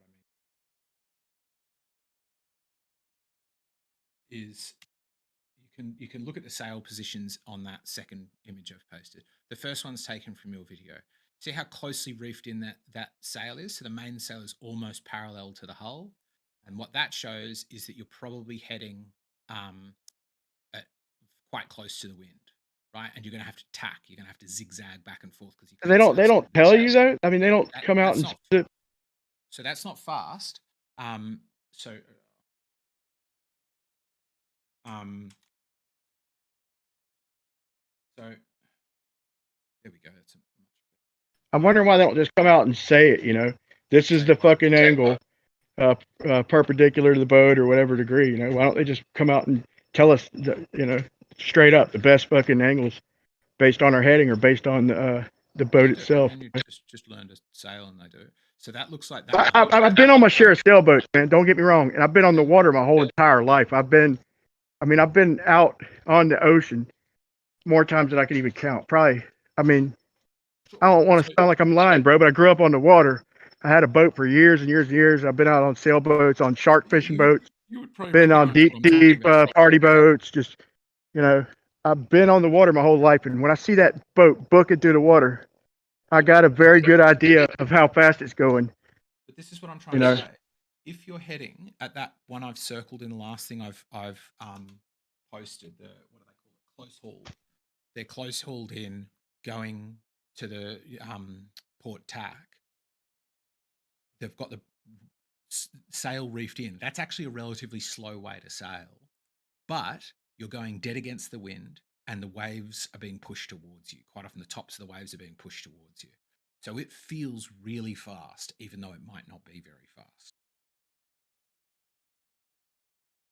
mean, is you can look at the sail positions on that second image I've posted. The first one's taken from your video. See how closely reefed in that sail is? So the main sail is almost parallel to the hull. And what that shows is that you're probably heading quite close to the wind, right? And you're going to have to tack. You're going to have to zigzag back and forth because you. They don't tell you though. I mean, they don't come out and. So that's not fast. So there we go. I'm wondering why they don't just come out and say it. You know, this is the fucking angle, perpendicular to the boat or whatever degree. You know, why don't they just come out and tell us, you know, straight up the best fucking angles based on our heading or based on the boat itself? And you just learn to sail, and they do. So that looks like that. I've been on my share of sailboats, man. Don't get me wrong, and I've been on the water my whole entire life. I've been out on the ocean more times than I can even count. Probably. I mean, I don't want to sound like I'm lying, bro, but I grew up on the water. I had a boat for years and years and years. I've been out on sailboats, on shark fishing boats, been on deep party boats. Just, you know, I've been on the water my whole life. And when I see that boat booking through the water, I got a very good idea of how fast it's going. But this is what I'm trying to say. If you're heading at that one I've circled in the last thing I've posted, the what do they call it? Close haul. They're close hauled in going to the port tack. They've got the sail reefed in. That's actually a relatively slow way to sail, but you're going dead against the wind and the waves are being pushed towards you. Quite often the tops of the waves are being pushed towards you. So it feels really fast, even though it might not be very fast.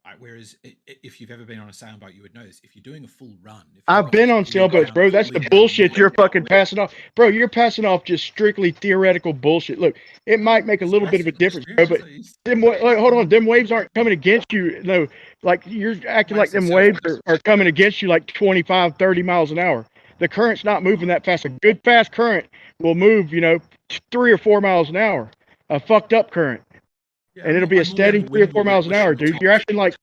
Right, whereas if you've ever been on a sailboat, you would know this. If you're doing a full run, I've been on sailboats, bro. That's the bullshit you're fucking passing off, bro. You're passing off just strictly theoretical bullshit. Look, it might make a little bit of a difference, bro, but hold on, them waves aren't coming against you. No, like you're acting like them waves are coming against you like 25, 30 miles an hour. The current's not moving that fast. A good fast current will move, 3 or 4 miles an hour. A fucked up current. Yeah, and it'll be a steady 3 or 4 miles an hour, dude. You're acting like,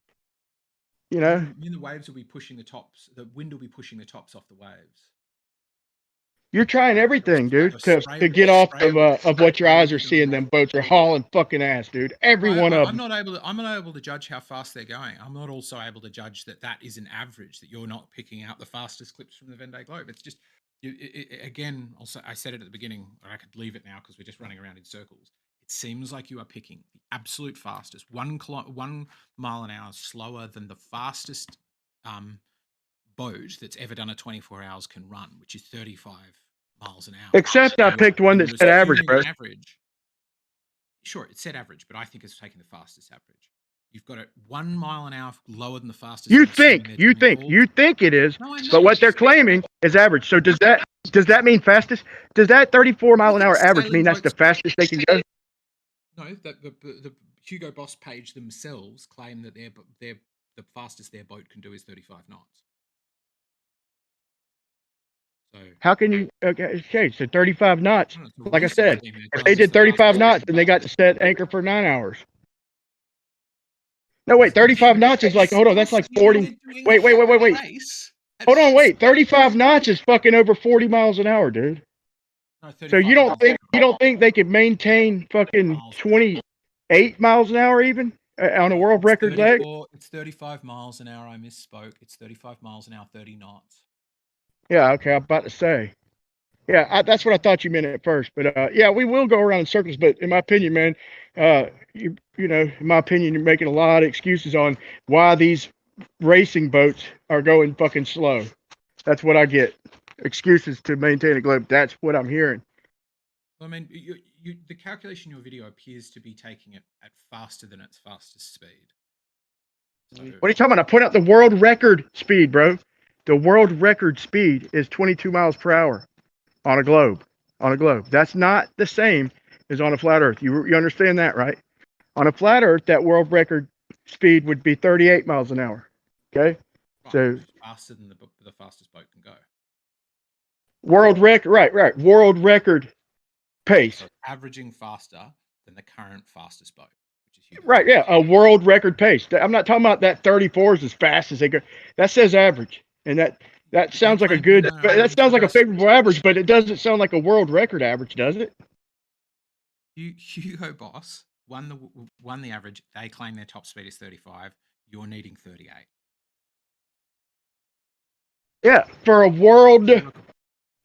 the waves will be pushing the tops. The wind will be pushing the tops off the waves. You're trying everything, dude, to get off of what your eyes are seeing. Them boats are hauling fucking ass, dude. Every one of them. I'm not able to judge how fast they're going. I'm not also able to judge that is an average. That you're not picking out the fastest clips from the Vendée Globe. It's just, again. Also, I said it at the beginning. I could leave it now because we're just running around in circles. It seems like you are picking the absolute fastest, 1 mile an hour slower than the fastest boat that's ever done a 24 hours can run, which is 35 miles an hour. Except I picked one that said average, bro. Sure, it said average, but I think it's taking the fastest average. You've got it 1 mile an hour lower than the fastest. You think it is, but what they're claiming is average. So does that mean fastest? Does that 34 mile an hour average mean that's the fastest they can go? No, the Hugo Boss page themselves claim that the fastest their boat can do is 35 knots. So how can you? Okay, so 35 knots. Like I said, if they did 35 knots, then they got to set anchor for 9 hours. No, wait, 35 knots is like, hold on, that's like 40. Wait. Hold on, wait, 35 knots is fucking over 40 miles an hour, dude. No, so you don't think they could maintain fucking 28 miles an hour even on a world record leg? It's 35 miles an hour. I misspoke. It's 35 miles an hour, 30 knots. Yeah, okay, I'm about to say. Yeah, that's what I thought you meant at first. But yeah, we will go around in circles. But in my opinion, man, in my opinion, you're making a lot of excuses on why these racing boats are going fucking slow. That's what I get. Excuses to maintain a globe. That's what I'm hearing. Well, I mean, the calculation in your video appears to be taking it at faster than its fastest speed. So, what are you talking about? I point out the world record speed, bro. The world record speed is 22 miles per hour on a globe. That's not the same as on a flat Earth. You understand that, right? On a flat Earth, that world record speed would be 38 miles an hour. Okay, so faster than the fastest boat can go. World record, right. World record pace. So averaging faster than the current fastest boat, which is huge. Right, yeah, a world record pace. I'm not talking about that 34 is as fast as they go. That says average, and that sounds like a good. That sounds like a favorable average, but it doesn't sound like a world record average, does it? Hugo Boss won the average. They claim their top speed is 35. You're needing 38. Yeah, for a world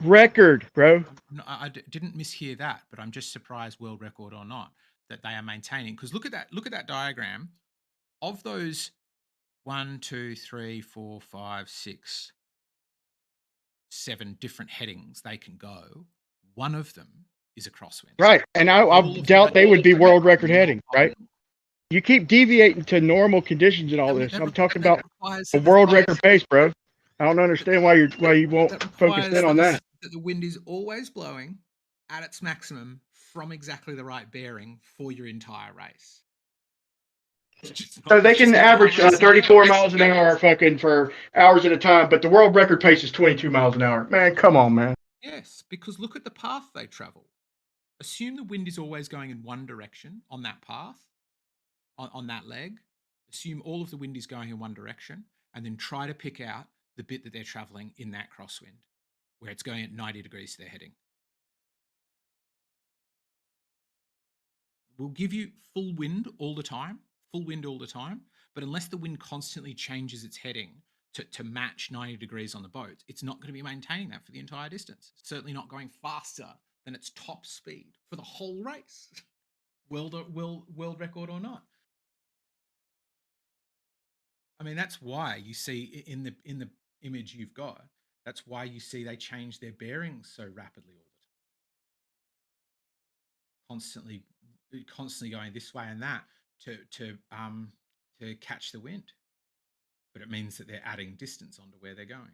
record, bro. I didn't mishear that, but I'm just surprised, world record or not, that they are maintaining. Because look at that diagram. Of those 1, 2, 3, 4, 5, 6, 7 different headings they can go, one of them is a crosswind. Right, and I doubt they would be world record heading, right? You keep deviating to normal conditions and all this. I'm talking about a world record pace, bro. I don't understand why you won't focus in on that. That the wind is always blowing at its maximum from exactly the right bearing for your entire race. So they can average 34 miles an hour fucking for hours at a time, but the world record pace is 22 miles an hour. Man, come on, man. Yes, because look at the path they travel. Assume the wind is always going in one direction on that path, on that leg. Assume all of the wind is going in one direction, and then try to pick out the bit that they're traveling in that crosswind, where it's going at 90 degrees to their heading. We'll give you full wind all the time, but unless the wind constantly changes its heading to match 90 degrees on the boat, it's not going to be maintaining that for the entire distance. It's certainly not going faster than its top speed for the whole race, world record or not. I mean, that's why you see in the image you've got, that's why you see they change their bearings so rapidly all the time. Constantly going this way and that to catch the wind. But it means that they're adding distance onto where they're going.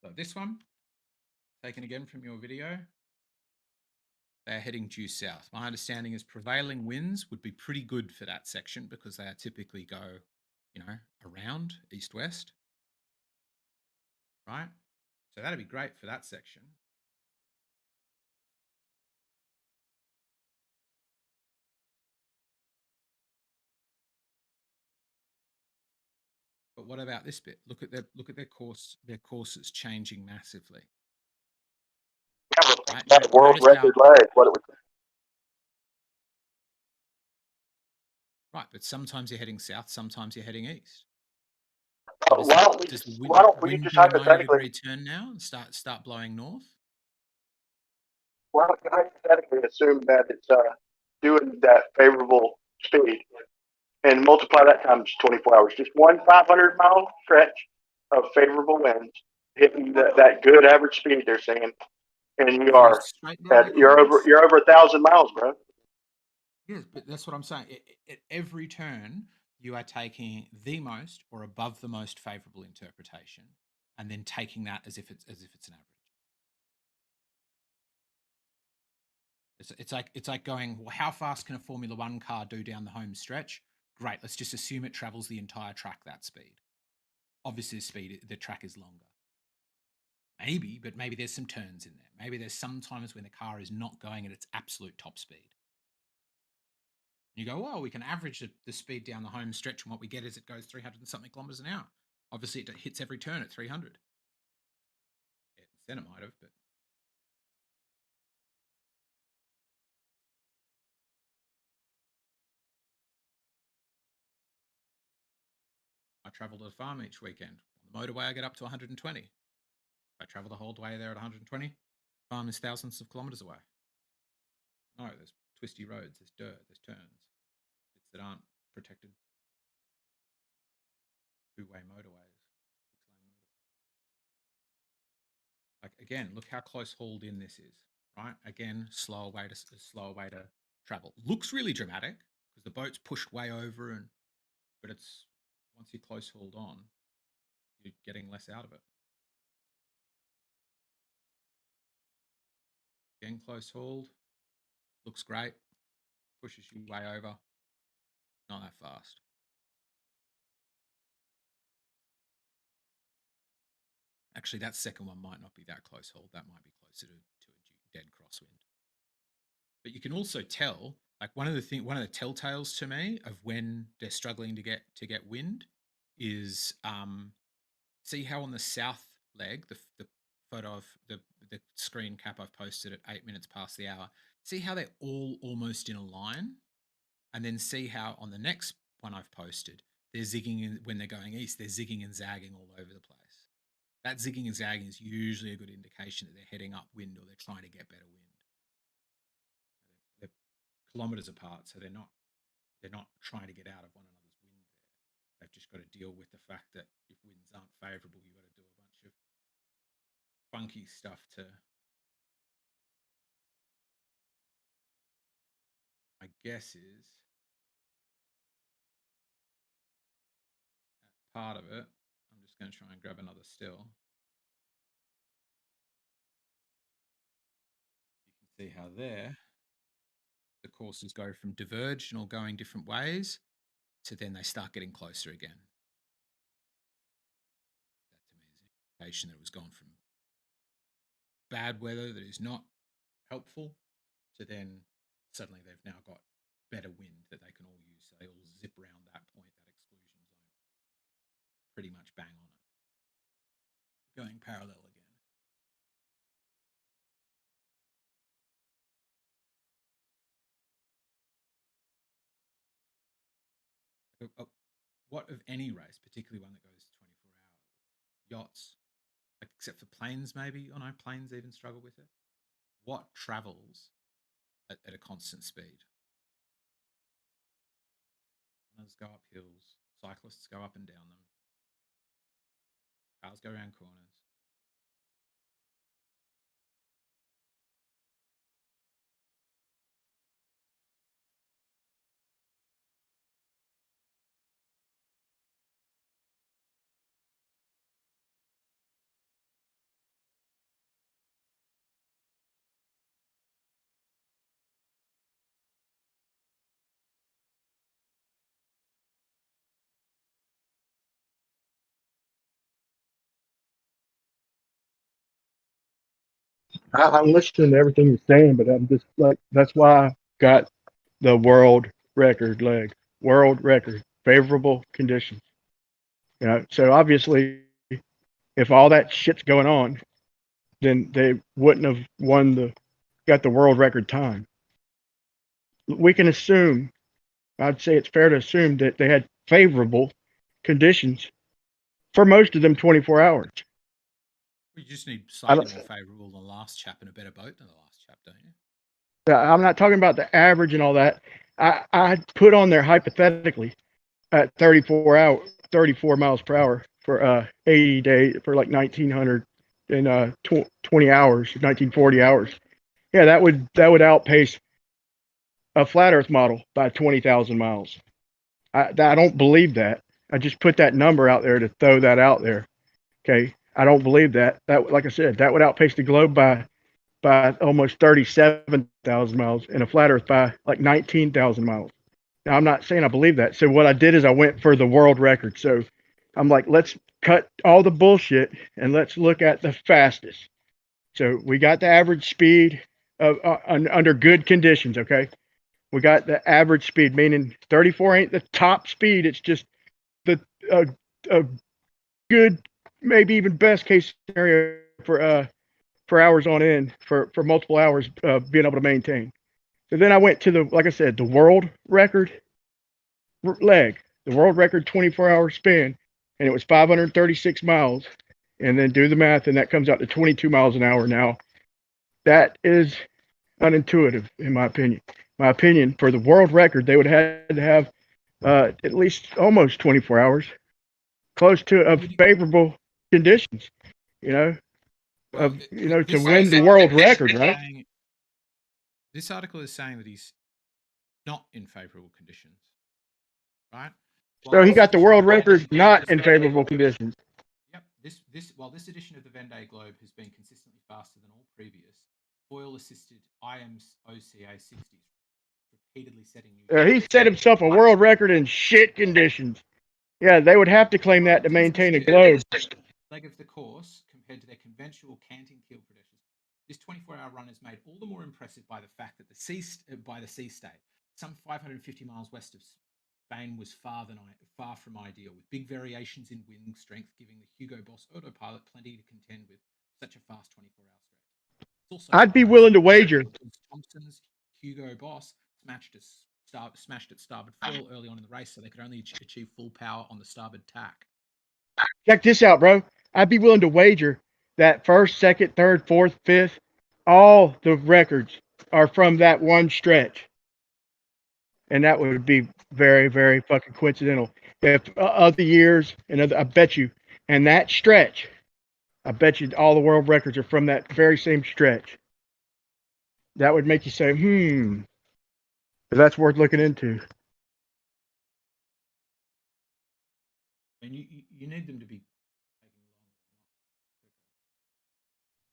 So this one, taken again from your video, they're heading due south. My understanding is prevailing winds would be pretty good for that section because they typically go, around east-west, right? So that'd be great for that section. But what about this bit? Look at their course. Their course is changing massively. Right? That world record lag, what it would. Right, but sometimes you're heading south, sometimes you're heading east. Why don't we just hypothetically turn now and start blowing north? Why don't you hypothetically assume that it's doing that favorable speed and multiply that times 24 hours? Just one 500-mile stretch of favorable winds hitting that good average speed they're saying, and you're over 1,000 miles, bro. Yes, but that's what I'm saying. At every turn, you are taking the most or above the most favorable interpretation, and then taking that as if it's an average. It's like going, well, how fast can a Formula One car do down the home stretch? Great, let's just assume it travels the entire track that speed. Obviously, the track is longer. Maybe, but maybe there's some turns in there. Maybe there's some times when the car is not going at its absolute top speed. You go, well, we can average the speed down the home stretch, and what we get is it goes 300 and something kilometers an hour. Obviously, it hits every turn at 300. Yeah, then it might have, but I travel to the farm each weekend. On the motorway, I get up to 120. If I travel the whole way there at 120, farm is thousands of kilometers away. No, there's twisty roads, there's dirt, there's turns, bits that aren't protected. Two-way motorways. Like, again, look how close hauled in this is, right? Again, slower way to travel. Looks really dramatic because the boat's pushed way over, but it's once you're close hauled on, you're getting less out of it. Again, close hauled, looks great, pushes you way over, not that fast. Actually, that second one might not be that close hauled. That might be closer to a dead crosswind. But you can also tell, like one of the telltales to me of when they're struggling to get wind is see how on the south leg, the photo of the screen cap I've posted at 8 minutes past the hour, see how they're all almost in a line, and then see how on the next one I've posted, they're zigging when they're going east, they're zigging and zagging all over the place. That zigging and zagging is usually a good indication that they're heading upwind or they're trying to get better wind. They're kilometers apart, so they're not trying to get out of one another's wind there. they've just got to deal with the fact that if winds aren't favourable, you've got to do a bunch of funky stuff to, I guess, is part of it. I'm just going to try and grab another still. You can see how there the courses go from diverged and all going different ways to then they start getting closer again. That to me is an indication that it was gone from bad weather that is not helpful to then suddenly they've now got better wind that they can all use. So they all zip around that point, that exclusion zone, pretty much bang on it. Going parallel again. What of any race, particularly one that goes 24 hours, yachts, like, except for planes maybe? Oh no, planes even struggle with it. What travels at a constant speed? Runners go up hills, cyclists go up and down them, cars go around corners. I'm listening to everything you're saying, but I'm just like, that's why I got the world record leg, world record, favorable conditions. You know, so obviously, if all that shit's going on, then they wouldn't have got the world record time. We can assume, I'd say it's fair to assume that they had favorable conditions for most of them 24 hours. You just need slightly more favourable than the last chap and a better boat than the last chap, don't you? I'm not talking about the average and all that. I put on there hypothetically at 34 miles per hour for 80 days for like 1900 and 20 hours, 1940 hours. Yeah, that would outpace a flat Earth model by 20,000 miles. I don't believe that. I just put that number out there to throw that out there. Okay, I don't believe that. That, like I said, that would outpace the globe by almost 37,000 miles, and a flat Earth by like 19,000 miles. Now, I'm not saying I believe that. So what I did is I went for the world record. So I'm like, let's cut all the bullshit and let's look at the fastest. So we got the average speed of under good conditions. Okay, we got the average speed, meaning 34 ain't the top speed. It's just the a good, maybe even best case scenario for hours on end, for multiple hours being able to maintain. So then I went to the, like I said, the world record leg, the world record 24-hour spin, and it was 536 miles. And then do the math, and that comes out to 22 miles an hour. Now, that is unintuitive, in my opinion. My opinion, for the world record, they would have had to have at least almost 24 hours, close to favorable conditions, you know, to win the world record, right? This article is saying that he's not in favorable conditions, right? So he got the world record not in favorable conditions. Yep. While this edition of the Vendée Globe has been consistently faster than all previous, foil-assisted IMOCA 60s repeatedly setting new. He set himself a world record in shit conditions. Yeah, they would have to claim that to maintain a globe. Leg of the course compared to their conventional canting keel traditions. This 24-hour run is made all the more impressive by the fact that the sea state, some 550 miles west of Spain, was far from ideal, with big variations in wind strength giving the Hugo Boss autopilot plenty to contend with such a fast 24-hour stretch. I'd be willing to wager Thompson's Hugo Boss smashed at starboard foil early on in the race, so they could only achieve full power on the starboard tack. Check this out, bro. I'd be willing to wager that first, second, third, fourth, fifth, all the records are from that one stretch. and that would be very, very fucking coincidental. If other years and other, I bet you, and that stretch, I bet you all the world records are from that very same stretch. That would make you say, that's worth looking into. And you need them to be.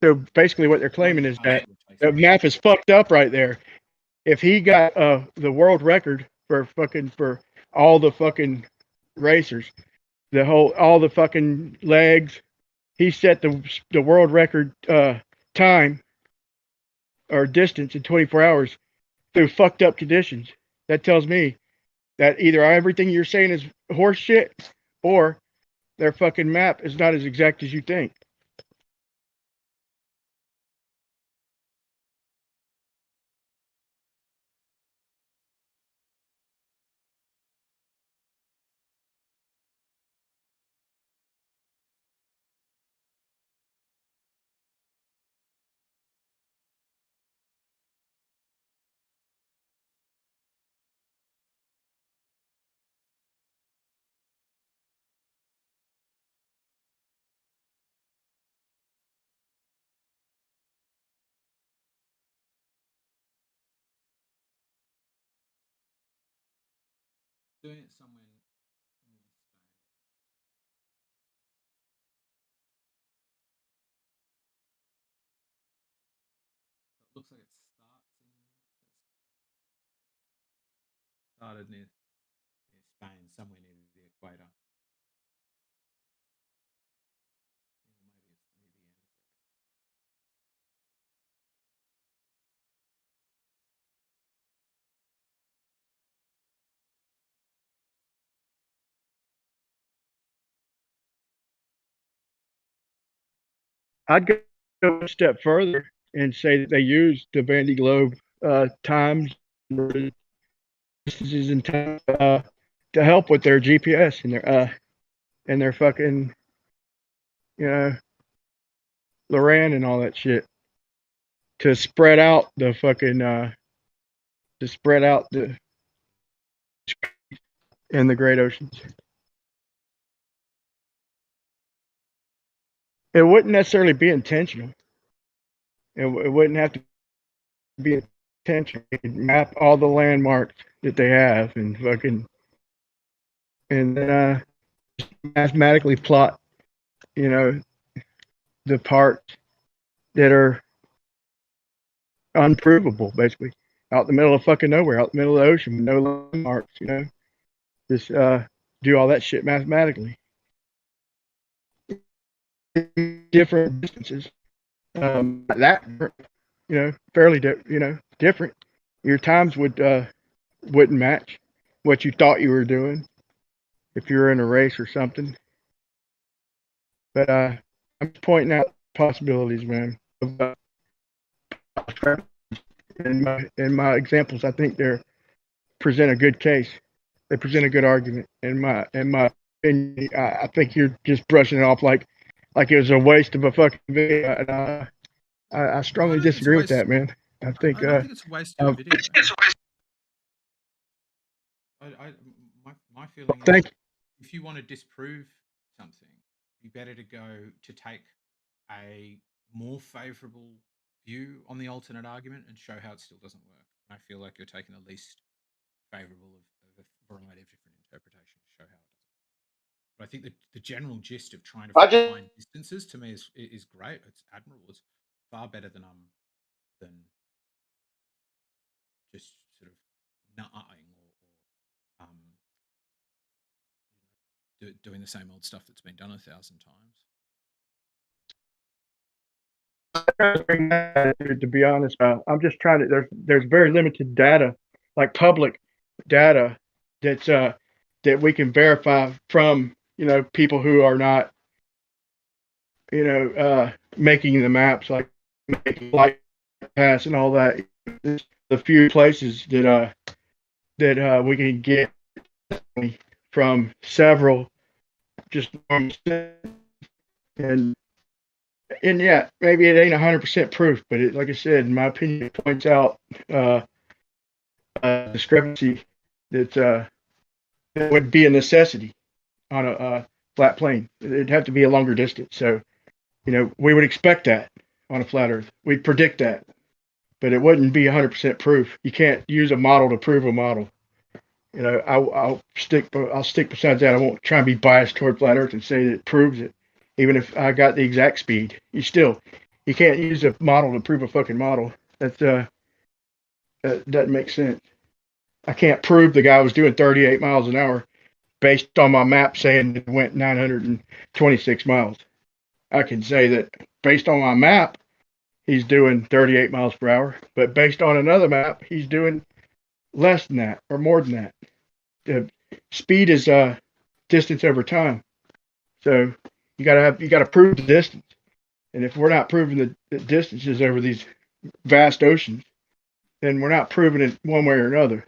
So basically, what they're claiming is that the map is fucked up right there. If he got the world record for all the fucking racers, all the fucking legs, he set the world record time or distance in 24 hours through fucked up conditions. That tells me that either everything you're saying is horse shit, or their fucking map is not as exact as you think. Doing it somewhere. Looks like it started near Spain, somewhere near the equator. I'd go a step further and say that they use the Vandy Globe times distances and time to help with their GPS and their fucking Loran and all that shit to spread out the fucking in the great oceans. It wouldn't necessarily be intentional. It wouldn't have to be intentional. They could map all the landmarks that they have and then mathematically plot, the parts that are unprovable, basically, out in the middle of fucking nowhere, out in the middle of the ocean with no landmarks, just do all that shit mathematically. Different distances, fairly different. Your times wouldn't match what you thought you were doing if you were in a race or something. But I'm pointing out possibilities, man. In my examples, I think they present a good case. They present a good argument. In my opinion, I think you're just brushing it off like it was a waste of a fucking video. And I strongly disagree with that, man. I think it's a waste of a video. My feeling is if you want to disprove something, it'd be better to take a more favorable view on the alternate argument and show how it still doesn't work. And I feel like you're taking the least favorable of a variety of different interpretations to show how it doesn't work. But I think the general gist of trying to find distances to me is great. It's admirable. It's far better than just sort of nutting or doing the same old stuff that's been done 1,000 times. To be honest, I'm just trying to. There's very limited data, like public data, that we can verify from people who are not making the maps, like making light pass and all that. There's a few places that we can get from several just and yeah, maybe it ain't 100% proof, but like I said, in my opinion, it points out discrepancy It would be a necessity on a flat plane. It'd have to be a longer distance. So, we would expect that on a flat Earth. We'd predict that, but it wouldn't be 100% proof. You can't use a model to prove a model. I'll stick besides that. I won't try and be biased toward flat Earth and say that it proves it, even if I got the exact speed. You can't use a model to prove a fucking model. That doesn't make sense. I can't prove the guy was doing 38 miles an hour based on my map saying it went 926 miles. I can say that based on my map, he's doing 38 miles per hour, but based on another map, he's doing less than that or more than that. The speed is distance over time. So you gotta prove the distance. And if we're not proving the distances over these vast oceans, then we're not proving it one way or another.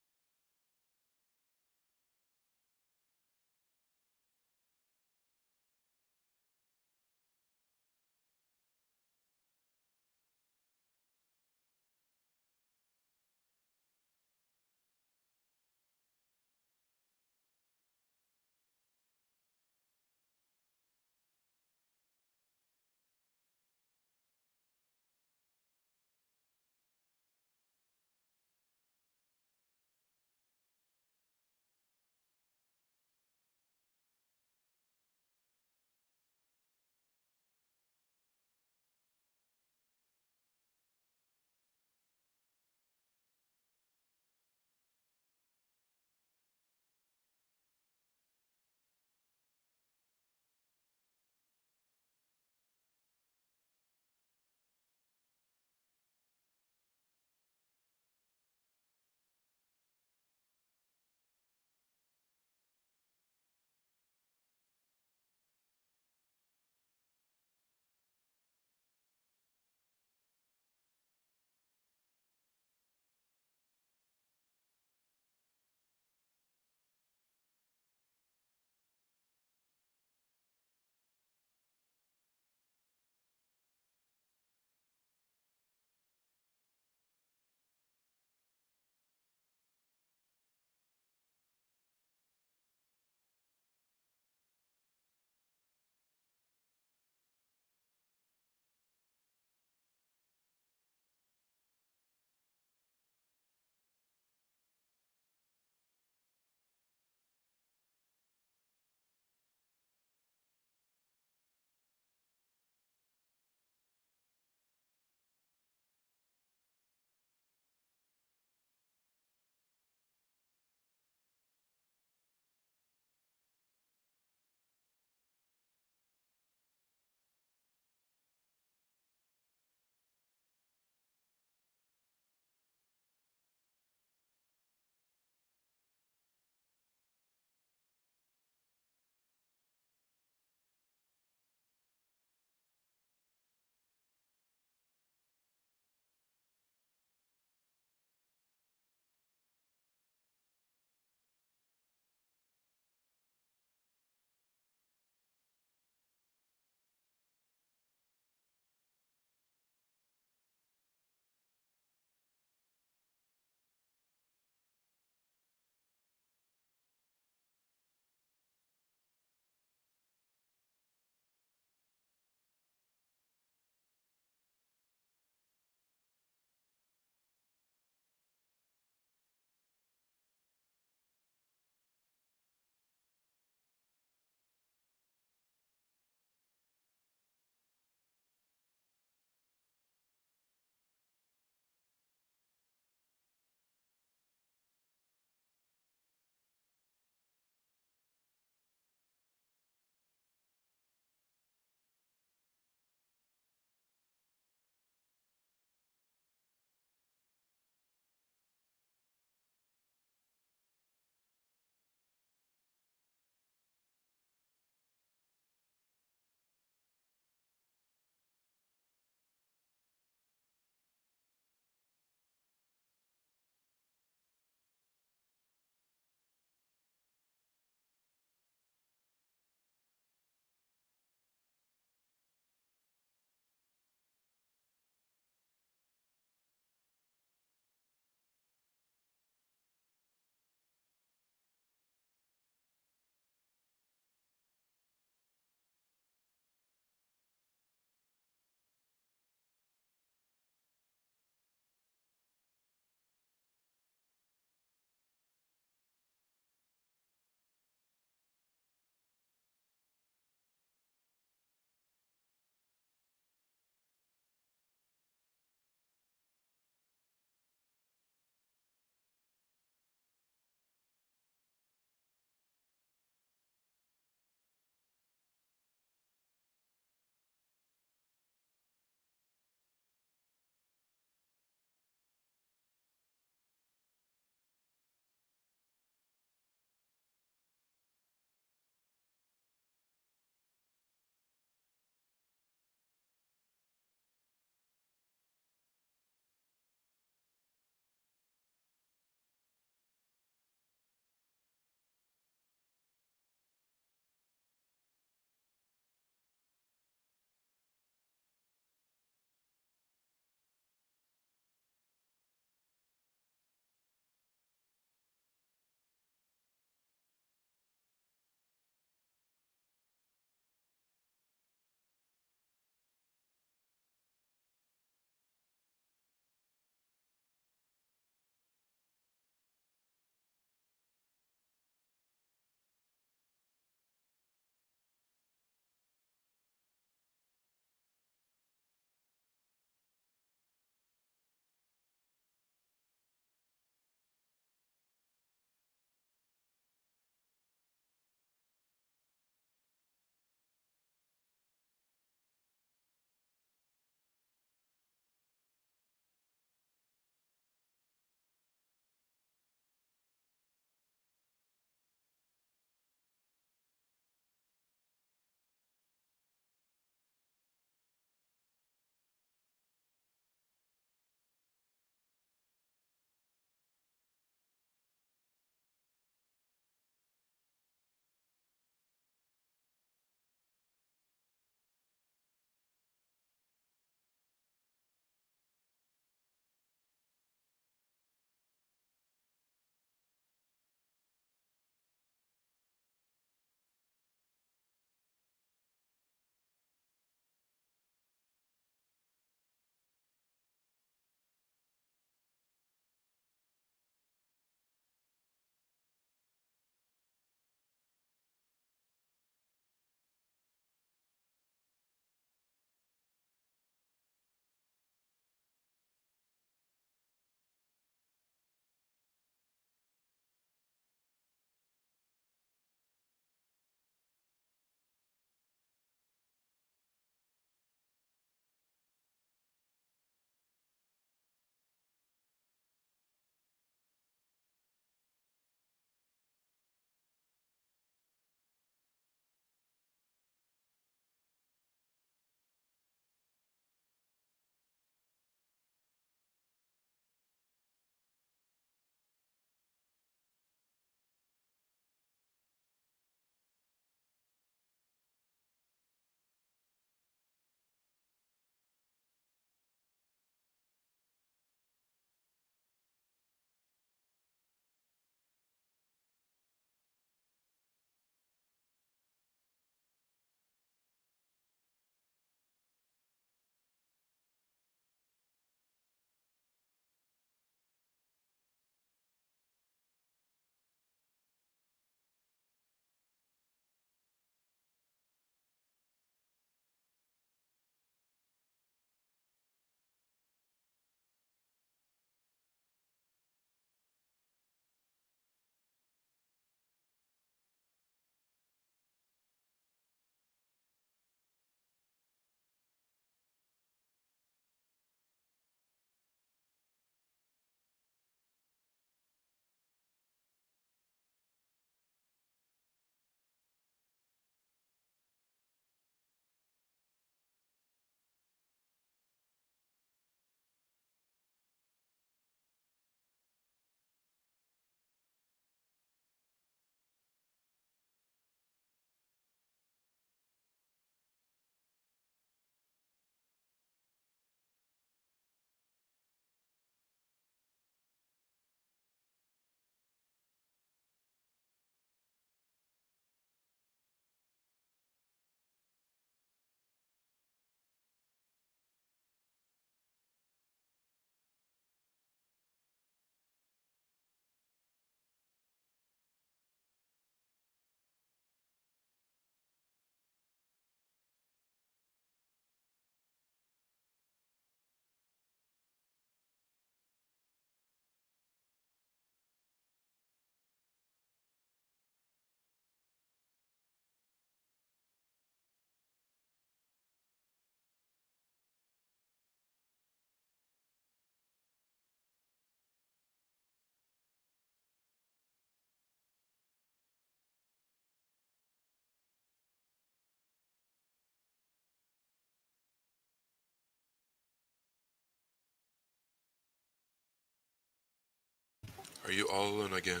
Are you all alone again?